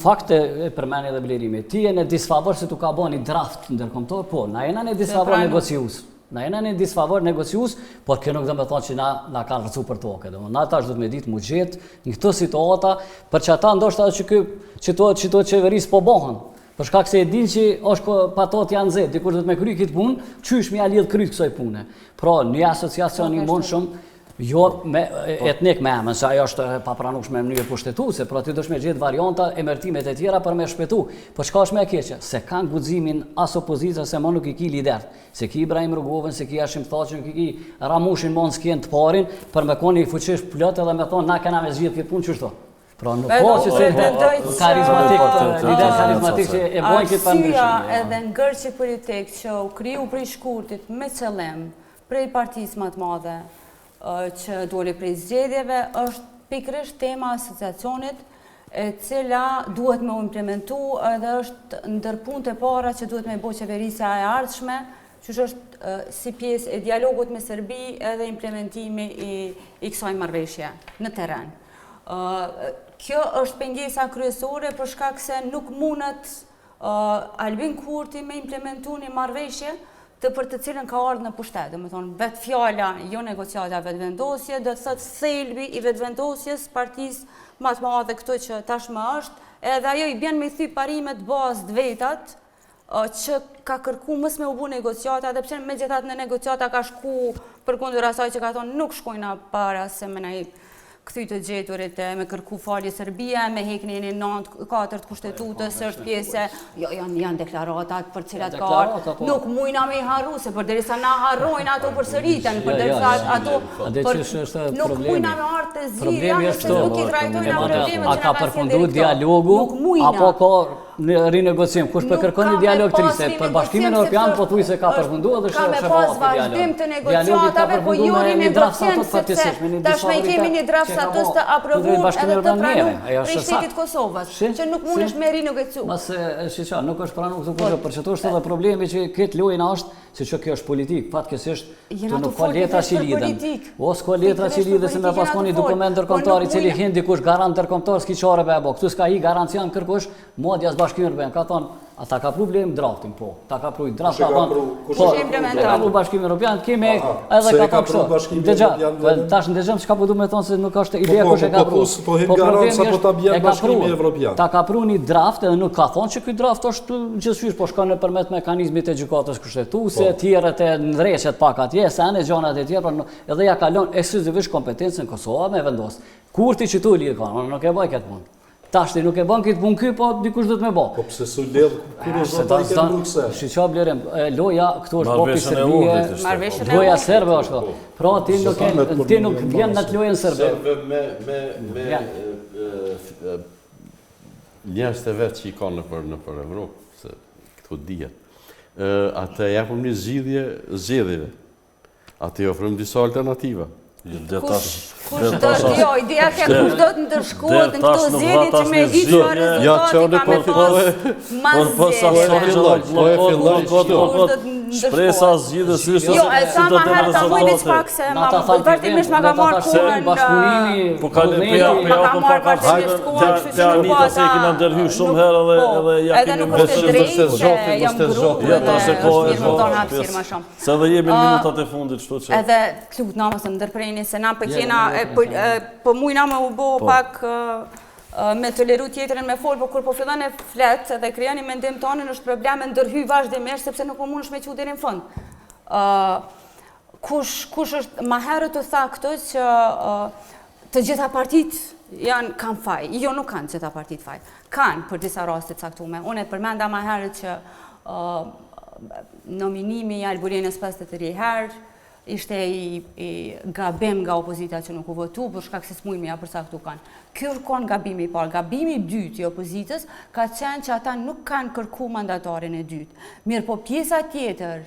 Speaker 5: Fakte e përmendni edhe Blerimi. Ti je në disfavor se tu ka bëni draft ndërkombëtar, po, na jena në disfavor negociues. Na jena në disfavor negociues, por kjo nuk do të thotë që na kanë rrecu për tokë, domethënë na tash do të më ditë mu gjet në këtë situata, për që ata ndoshta që to qeverisë po bëhen. Për shkak se e din që është patot janë zet, dikush do të më kryej këtë punë, çysh më ia lidh kryt kësaj pune. Pra, një asociacion i mundshëm jo me etnik me emën, se ajo është e papranueshme në mënyrë pushtetuese, pra ti do të më gjet varianta emërtimet e tjera për me shpëtu. Po çka është më e keqe? Se kanë guximin as opozita se më nuk i ki lider. Se ki Ibrahim Rrugovën, se ki Hashim Thaçin, ki Ramushin mund s'kien të parin për me koni fuqish plot edhe me thonë na kena me zgjidh këtë punë çështë. Pra nuk po që se karizmatik, lider karizmatik që e bojnë këtë pandryshim.
Speaker 2: Arsyeja edhe ngërçi politik që u kriju prej shkurtit me qëllim prej partisë më të madhe që doli prej zgjedhjeve është pikërisht tema e asociacionit e cila duhet me u implementu edhe është ndër punët e para që duhet me bëj qeverisja e ardhshme, që është si pjesë e dialogut me Serbi edhe implementimi i kësaj marrëveshje në terren. Kjo është pengesa kryesore për shkak se nuk mundet Albin Kurti me implementu një marrëveshje për të cilën ka ardhur në pushtet. Domethënë vetë fjala jo negociata vetvendosje, do të thotë thelbi i vetvendosjes partisë më të madhe këto që tashmë është, edhe ajo i bën me thy parimet bazë të vetat që ka kërku mës me u bu negociata, dhe pse megjithatë në negociata ka shku përkundër asaj që ka thonë nuk shkojna para se me na këthy të gjeturit me kërku falje Serbia, me heknin e 9-4 kushtetutës, është pjese, janë deklaratat për cilat ka arë, nuk mujna me i harru, se për derisa na harrojnë ato për sëriten, për derisa ato, nuk mujna me arë të zirja, nëse nuk i trajtojnë a probleme që
Speaker 5: a ka përfundu dialogu, apo ka në rinegocim, kush për kërkon një dialog triste, për Bashkimin Evropian po thuj se ka përfundu edhe
Speaker 2: ka me pas vazhdim të negociatave, po jo rinegocim, sepse tashme i kemi një draft status të aprovuar edhe të pranuar prej shtetit Kosovës, që nuk mundesh me rinegociu.
Speaker 5: Mase, shiqa, nuk është pranuar këtë kurrë, për që të është edhe problemi që këtë lojnë është, se që kjo është politik, fatkesisht të nuk ka letra që lidhen. O, s'ka letra që lidhen, se me pas ka një dokument ndërkombëtar i cili hin dikush garant ndërkombëtar s'ki qareve e bo. Këtu s'ka hi garancian kërkush, modja Bashkimin Evropian ka thonë, ata ka problem draftin, po. Ta ka pru i draft, ta ban. Po, ka pru Bashkimin Evropian, kemi edhe ka thonë kështu. Dëgja, tash ndëgjëm çka po du me thonë se nuk është ideja kush e ka pru.
Speaker 4: Po hin garanca po ta bjen Bashkimi Evropian.
Speaker 5: Ta ka pru një draft edhe nuk ka thonë që ky draft është gjithësisht po shkon nëpërmjet mekanizmit të gjykatës kushtetuese, tjerët e ndreqet pak atje, se anë gjanat e tjera, edhe ja kalon ekskluzivisht kompetencën Kosova me vendos. Kurti që tu lidh ka, nuk e bëj këtë punë. Tashti nuk e bën këtë punë ky, po dikush do të më bë.
Speaker 4: Po pse s'u lidh kuriozota i kanë Bruksel.
Speaker 5: Shiqa Blerim, loja këtu është popi Serbia. Loja serbe është këtu. Pra ti nuk vjen në atë lojën serbe.
Speaker 3: Me njerëz të vetë që i kanë nëpër Evropë, se këtu dihet. Atë japëm një zgjedhjeve. Atë i ofrojmë disa alternativa.
Speaker 2: Kush do jo, ideja ke kush do të ndërshkohet në këto zgjedhje që me di çfarë rezultati ka me pas.
Speaker 3: Po e filloj.
Speaker 1: Shpresa zgjidhës ishte
Speaker 2: Jo, e sa ma herë ta mujnë që pak se vazhdimisht ma ka marrë kohën
Speaker 1: po ka marrë vazhdimisht kohën, kështu që nuk
Speaker 2: po
Speaker 1: se i kina ndërhy shumë herë edhe
Speaker 2: edhe nuk është e drejtë se jam grup
Speaker 1: Ja, ta se kohë
Speaker 2: mirë më tonë hapësirë më shumë.
Speaker 1: Se edhe jemi në minutat e fundit, kështu që
Speaker 2: Edhe klut na mos më ndërprejni se na pëlqena po mujna më u bë pak me toleru tjetërin me folë, po kur po fillon e flet dhe krijon mendim tonë është probleme ndërhy vazhdimisht sepse nuk po mundesh me çu deri në fund. Kush është më herët të tha këtë që të gjitha partitë kanë faj. Jo, nuk kanë gjitha partitë faj. Kanë për disa raste të caktuara. Unë e përmenda më herët që nominimi i Albulinës 53 herë ishte i gabim nga opozita që nuk u votu, për shkak se s'mujnë ja përcaktu kanë. Ky kon gabimi i parë. Gabimi i dytë i opozitës ka qenë që ata nuk kanë kërku mandatarin e dytë. Mirë, po pjesa tjetër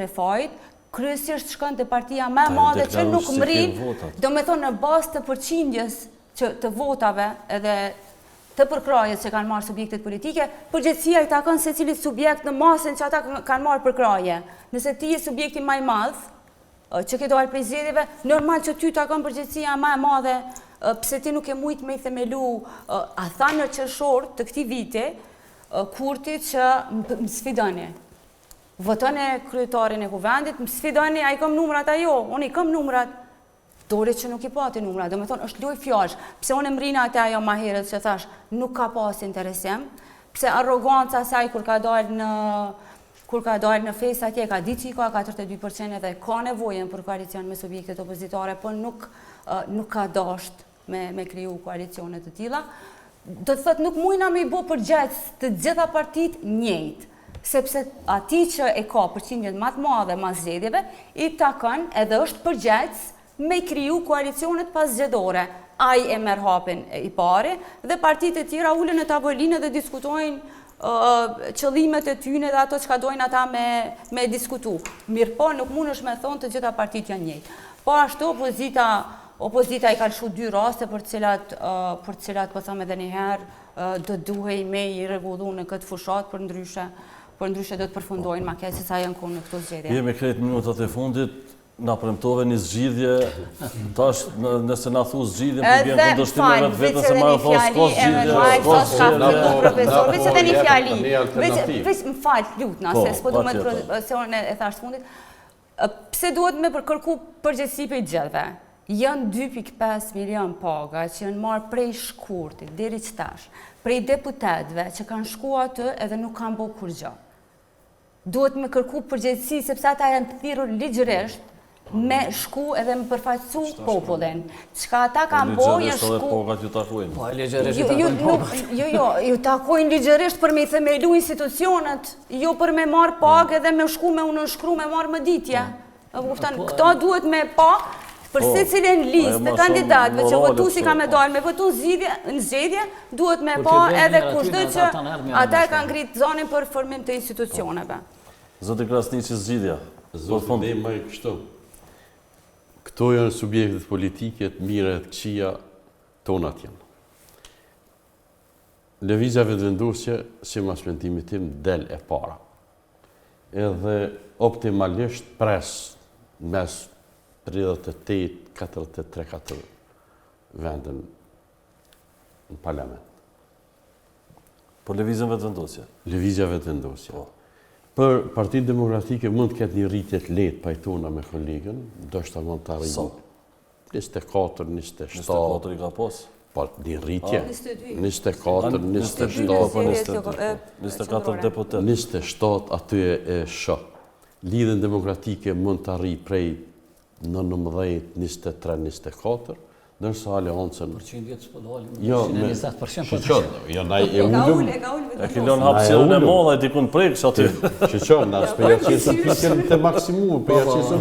Speaker 2: e fajit kryesisht shkon te partia më e madhe që nuk mrin, domethënë në bazë të përqindjes të votave edhe të përkrajes që kanë marrë subjektet politike, përgjegjësia i takon secilit subjekt në masën që ata kanë marrë përkraje. Nëse ti je subjekti më i madh, që ke dalë prej zgjedhjeve, normal që ty takon përgjegjësia më e madhe, pse ti nuk e mujt me i themelu, a tha në qershor të këtij viti, Kurti që më sfidoni. Votoni kryetarin e kuvendit, më sfidoni, a i kam numrat ajo, unë i kam numrat. Dore që nuk i pati numra, do me thonë, është loj fjash, pse unë mrina atë ajo ma herët që thash, nuk ka pas interesim, pse arroganca saj kur ka dalë në fejs atje, ka ditë që i ka 42% dhe ka nevojën për koalicion me subjektet opozitare, po nuk ka dasht me kriju koalicionet të tilla. Do të thotë, nuk mujna me i bo përgjec të gjitha partit njëjtë, sepse ati që e ka përqindjet më të madhe mas zgjedhjeve, i takon edhe është përgjec me kriju koalicionet pas zgjedhore. Ai e merr hapin i pari dhe partitë e tjera ulen në tavolinë dhe diskutojnë qëllimet e tyne dhe ato çka dojnë ata me diskutu. Mirë po, nuk mundesh me thonë të gjitha partitë janë njëjtë. Po ashtu opozita i ka lëshu 2 raste për cilat po them edhe një herë do duhej me i rregullu në këtë fushat për ndryshe do të përfundojnë ma keq se sa janë konë në këto zgjedhje.
Speaker 1: Jemi krejt minutat e fundit. Na premtove një zgjidhje, tash nëse na thu zgjidhjen për vjen kundërshtim me vetën se marrë thos s'ka zgjidhje.
Speaker 2: Më fal, lutna, se s'po duhet se unë e thash fundit. Pse duhet me kërku përgjegjësi për gjithëve? Janë 2.5 milion paga që janë marrë prej shkurtit deri çtash, prej deputetëve që kanë shkuar aty edhe nuk kanë bërë kurrë. Duhet me kërku përgjegjësi sepse ata janë të thirrur ligjërisht me shku edhe me përfaqësu popullin. Çka ata kanë bërë janë shku.
Speaker 5: Po ligjërisht.
Speaker 2: Jo, takojnë ligjërisht për me i themelu institucionet, jo për me marrë pagë edhe me shku me nënshkru me marrë mëditje. Këto duhet me pa për secilin listë të kandidatëve që votuesi ka me dalë me votu në zgjedhje, duhet me pa edhe kushdo që ata kanë ngritë zonin për formim të institucioneve.
Speaker 1: Zoti Krasniqi, zgjidhja.
Speaker 3: Zotë ne më kështu. Këto janë subjektet politike të mira e të këqija tonat janë. Lëvizja vetëvendosje, si mas mendimit tim, del e para. Edhe optimalisht pres mes 38, 43, 4 vendën në parlament.
Speaker 1: Po lëvizjen vetëvendosje?
Speaker 3: Lëvizja vetëvendosje. Për Partitë Demokratike mund të ketë një rritje të lehtë pajtona me kolegën, ndoshta mund të arrijë 24, 27.
Speaker 1: 24 i ka pas?
Speaker 3: Po, një rritje. 24, 27,
Speaker 1: 24 deputet.
Speaker 3: 27 aty e shoh. Lidhjen Demokratike mund të arrijë prej 19, 23, 24, ndërsa Aleancën...
Speaker 5: Përqindjet s'po dalin,
Speaker 3: Jo,
Speaker 5: me 20%.
Speaker 3: Shqyqon, jo, na e ullum...
Speaker 1: E kilon hapësirën e molla e dikun preksh aty.
Speaker 3: Shqyqon, na s'peja qesë pikën të maksimumë, peja qesë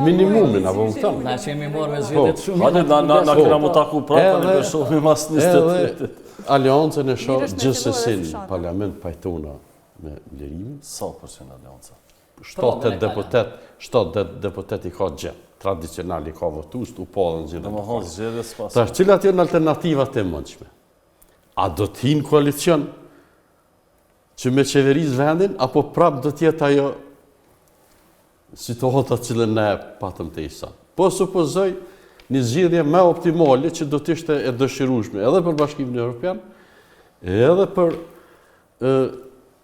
Speaker 3: minimumin, apo më thëmë.
Speaker 5: Na që jemi marrë me zgjedhjet shumë.
Speaker 1: Hajde, na kena mu taku prapë, në përshohmi mas 20.
Speaker 3: Aleancën e shoh gjithsesi në parlament pajtona me lirimin.
Speaker 1: Sa përqen Aleanca?
Speaker 3: 7 deputet i ka gjithë. Tradicionali ka votus, u podën gjithë.
Speaker 1: Dhe më hanë zgjedhje s'pas.
Speaker 3: Tash, cilat janë alternativat e mundshme? A do t'hinë koalicion? që me qeveris vendin, apo prap do tjetë ajo situata cilën ne patëm të isa. Po supozoj një zgjidhje më optimale që do të ishte e dëshirueshme edhe për Bashkimin Evropian, edhe për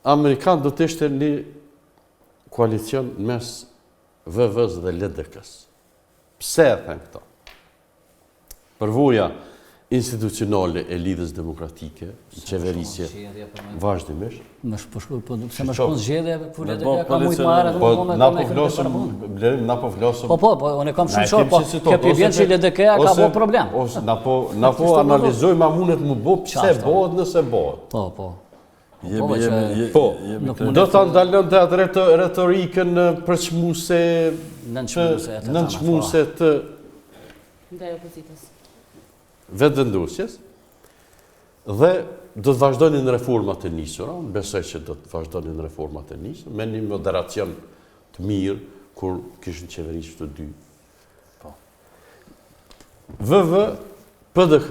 Speaker 3: Amerikan do të ishte një koalicion mes VV-s dhe LDK-s. Pse e them këto? Përvoja institucionale e lidhjes demokratike, qeverisje, vazhdimisht.
Speaker 5: Se më shkon zgjedhje kur LDK ka mujt marrë
Speaker 3: Po na po flosëm, Blerim, na po flosëm.
Speaker 5: Po, unë kam shumë shok, po kjo pivjen që LDK ka bo problem.
Speaker 3: Ose na po analizojmë ma mundet më bo pse bëhet nëse bëhet.
Speaker 5: Po.
Speaker 3: Do të ndalën të atë retorikën përçmuese, nënçmuese të
Speaker 2: Ndaj opozitës.
Speaker 3: vetëvendosjes dhe do të vazhdonin reformat e nisura, unë besoj që do të vazhdonin reformat e nisura, me një moderacion të mirë, kur kishin qeverisht të dy. VV, PDK,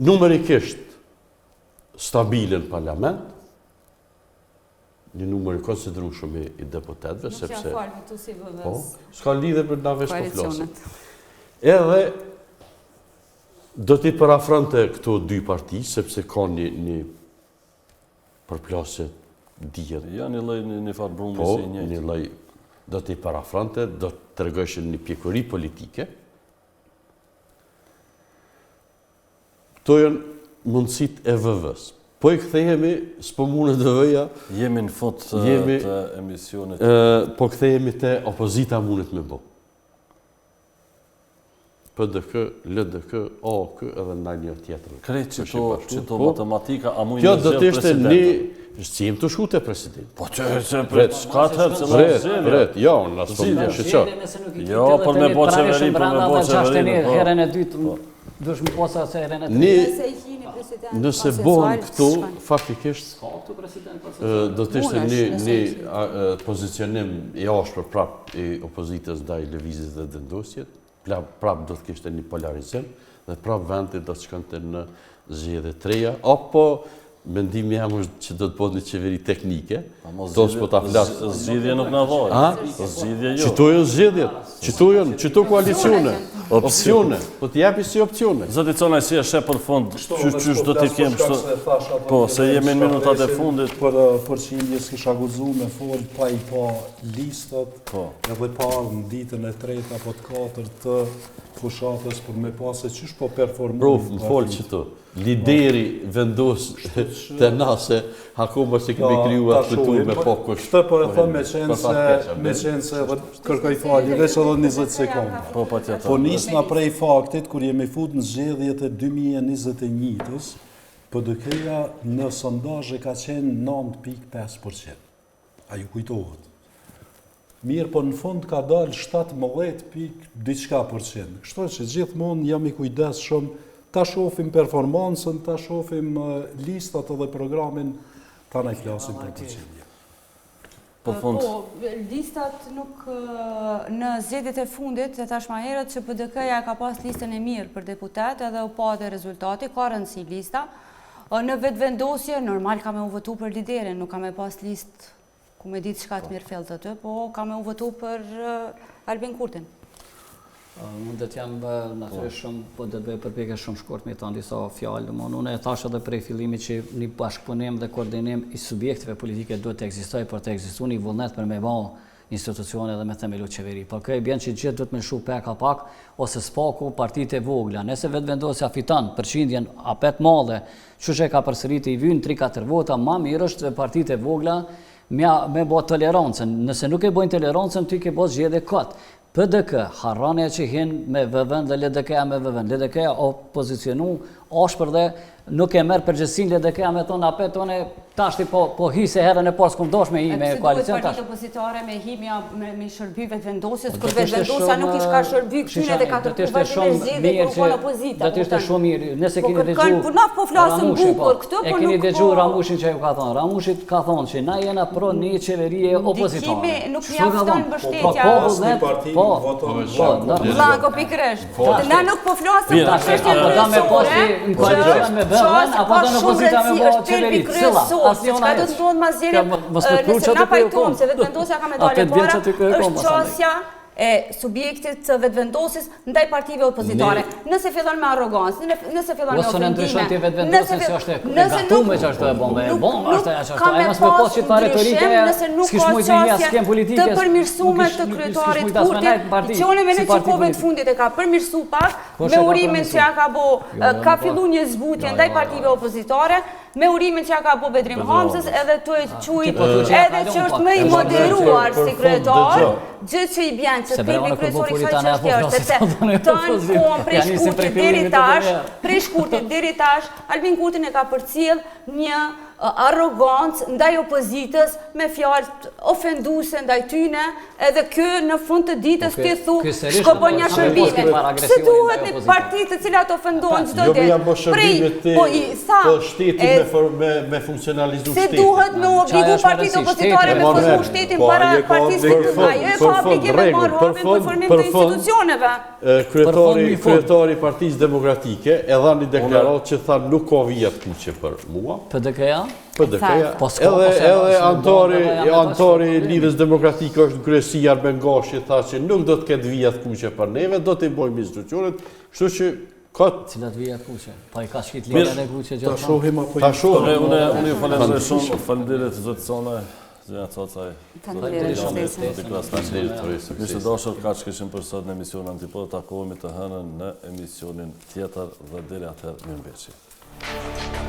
Speaker 3: numerikisht stabile në parlament, një numër i konsiderueshëm i deputetëve, sepse s'ka lidhje për na vesh po flasim. Edhe do t'i parafronte këto dy parti, sepse ka një përplasje dijet.
Speaker 1: Ja, një lloj një farë brumës
Speaker 3: Po,
Speaker 1: i njëjtë.
Speaker 3: një lloj do t'i parafronte, do të tregoshin një pjekuri politike. Këto janë mundësit e VV-s. Po i kthehemi, s'po mundet VV-ja,
Speaker 1: Jemi në fund të emisionit.
Speaker 3: po kthehemi te opozita mundet me bë. PDK, LDK, AK edhe në një tjetër.
Speaker 1: Krejt që matematika, a mujnë
Speaker 3: Kjo
Speaker 1: në
Speaker 3: do të
Speaker 1: zhjellë
Speaker 3: ishte
Speaker 1: presidentën?
Speaker 3: si jem të shkute president.
Speaker 1: Po që s'ka të herë që në zhjellë.
Speaker 3: Ret, jo, në asë përmë shqeqa.
Speaker 1: Jo, për me bo qeveri, për me bo qeveri.
Speaker 5: Herën e dytë, dush më posa se herën e dytë.
Speaker 3: Nëse bohen këtu, faktikisht, do të ishte një pozicionim i ashpër prap i opozitës ndaj lëvizjes dhe vendosjet, prap do të kishte një polarizim dhe prap vendi do të shkonte në zgjedhje të reja, apo mendimi jam është që do të bëhet një qeveri teknike, to s'po ta flas.
Speaker 1: Zgjidhje nuk na vajë. Zgjidhje jo.
Speaker 3: Qëto janë zgjedhjet, qëto koalicione, opsione, po të japi si opsione.
Speaker 1: Zoti Conaj, si e sheh për fund, qysh do t'i kem kështu? Po, se jemi në minutat e fundit.
Speaker 4: Për që indjes kisha guzu me fol pa i pa listat, edhe pa në ditën e tretë apo të katërt të fushatës për me pasë qysh po performu.
Speaker 3: Prof, më folë që të, lideri vendos të nase, akoma se kemi kryu atë të me po kush.
Speaker 4: Këtë për e thëmë me qenë se kërkoj falje, veç edhe 20 sekonda. Po nisna prej faktit, kur jemi fut në zgjedhjet e 2021-ës, PDK-ja në sondazhe ka qenë 9.5%. A ju kujtohet? Mirë, po në fund ka dalë 17.diçka%. Kështu që gjithmonë jam i kujdes shumë, ta shofim performansën, ta shofim listat edhe programin, ta na i flasim për përqindje.
Speaker 2: Po, listat nuk në zgjedhjet e fundit, e tashma herët që PDK-ja ka pas listën e mirë për deputet edhe u pa dhe rezultati, ka rëndësi lista. Në vetëvendosje, normal ka me u votu për liderin, nuk ka me pas listë ku me ditë shka të mirë felt aty, po ka me u votu për Albin Kurtin.
Speaker 5: Unë dhe t'jam natyrisht shumë, po dhe të bëjë përpjekje shumë shkurt me të në disa fjallë. Unë e thash edhe prej fillimi që një bashkëpunim dhe koordinim i subjektive politike duhet të ekzistoj për të ekzistu një vullnet për me ba institucione dhe me themelu qeveri. Por këj bjen që gjithë duhet me shu peka pak, ose spaku partit e vogla. Nëse vetë vendosja fitan përqindjen apet madhe, që që ka përsërit i vynë 3-4 vota, ma mirë është partit e vogla me bo tolerancën. Nëse nuk e bojnë tolerancën, ty ke bo zgjedhje këtë. PDK, harrane që hinë me VV-n dhe LDK-ja me VV-n. LDK-ja opozicionu, ashpër dhe nuk e merë përgjësin LDK-ja me tonë apet tonë, tashti po hi se herën e parë s'kom dosh me hi me koalicion tash.
Speaker 2: Partit opozitare me hi me shërby vetëvendosjes, kur vetëvendosja nuk ish ka shërby këtyne dhe 4 kuvajtime zgjedhje kur kon opozita.
Speaker 5: Do të ishte shumë mirë, nëse keni dëgju.
Speaker 2: Po na po flasëm bukur këtu, po nuk.
Speaker 5: E keni dëgju Ramushin që ju ka thonë. Ramushi ka thonë që na jena pro një qeverie opozitare.
Speaker 2: Ndikimi nuk mjafton mbështetja.
Speaker 5: Po,
Speaker 2: Blanko pikërisht. Na nuk po flasim për çështjen
Speaker 5: në koalicion me BE-n, apo do në opozita me bëhë qeveri? Cila? Asnjëna
Speaker 2: Çka do të ndodhë mas zgjedhjeve? Nëse na pajtojmë se vetëvendosja ka me dalë para, është çështja e subjektit të vetëvendosis ndaj partive opozitare. Nëse fillon me arrogancë, nëse fillon me
Speaker 5: Ose në ndryshon
Speaker 2: ofendime.
Speaker 5: ti vetëvendosin se është e gatume që është e bombe. E bombe është ajo që është. E mos me pas qita retorike, s'kish mujt një një skem politike.
Speaker 2: Të përmirësume të kryetarit Kurtit, qone me në qikove të fundit e ka përmirësu pak, me urimin që ja ka bo, ka fillu një zbutje ndaj partive opozitare, me urimin që ja ka bo Bedrim Hamzës, edhe të e qujt, edhe që është me i moderuar si kryetar, gjithë që i bjen që pipi kryesori kësaj çështje është se të kohën prej shkurtit deri tash, Albin Kurti e ka përcjell një arrogancë ndaj opozitës me fjalë ofenduese ndaj tyne, edhe ky në fund të ditës ti thu shkopon një shërbime. Se duhet një parti të cilat ofendohen çdo ditë.
Speaker 3: Jo me janë shërbimet të shtetit me funksionalizu
Speaker 2: se
Speaker 3: shtetin.
Speaker 2: duhet me obligu partitë opozitare me formu shtetin para partisë të tij. Ajo e ka obligim me marrë hapin për formim të institucioneve.
Speaker 3: Kryetari Partisë Demokratike e dha një deklaratë që tha nuk ka vijat kuqe për mua.
Speaker 5: PDK-ja?
Speaker 3: PDK-ja. Edhe antari Lidhjes Demokratike është në kryesi Arben Gashi tha që nuk do të ketë vijat kuqe për neve, do të i bojmë institucionet, kështu që
Speaker 5: Cilat vijat kuqe? Pa i ka shkit linjën e kuqe gjithë.
Speaker 4: Ta shohim apo
Speaker 3: ta shohim.
Speaker 1: Unë ju falenderoj shumë, faleminderit zoti Sonaj, zonja Cacaj. Mirë dashur, kaq kishim për sot në emisionin Antipod, takohemi të hënën në emisionin tjetër dhe deri atëherë mirëmbëjtje.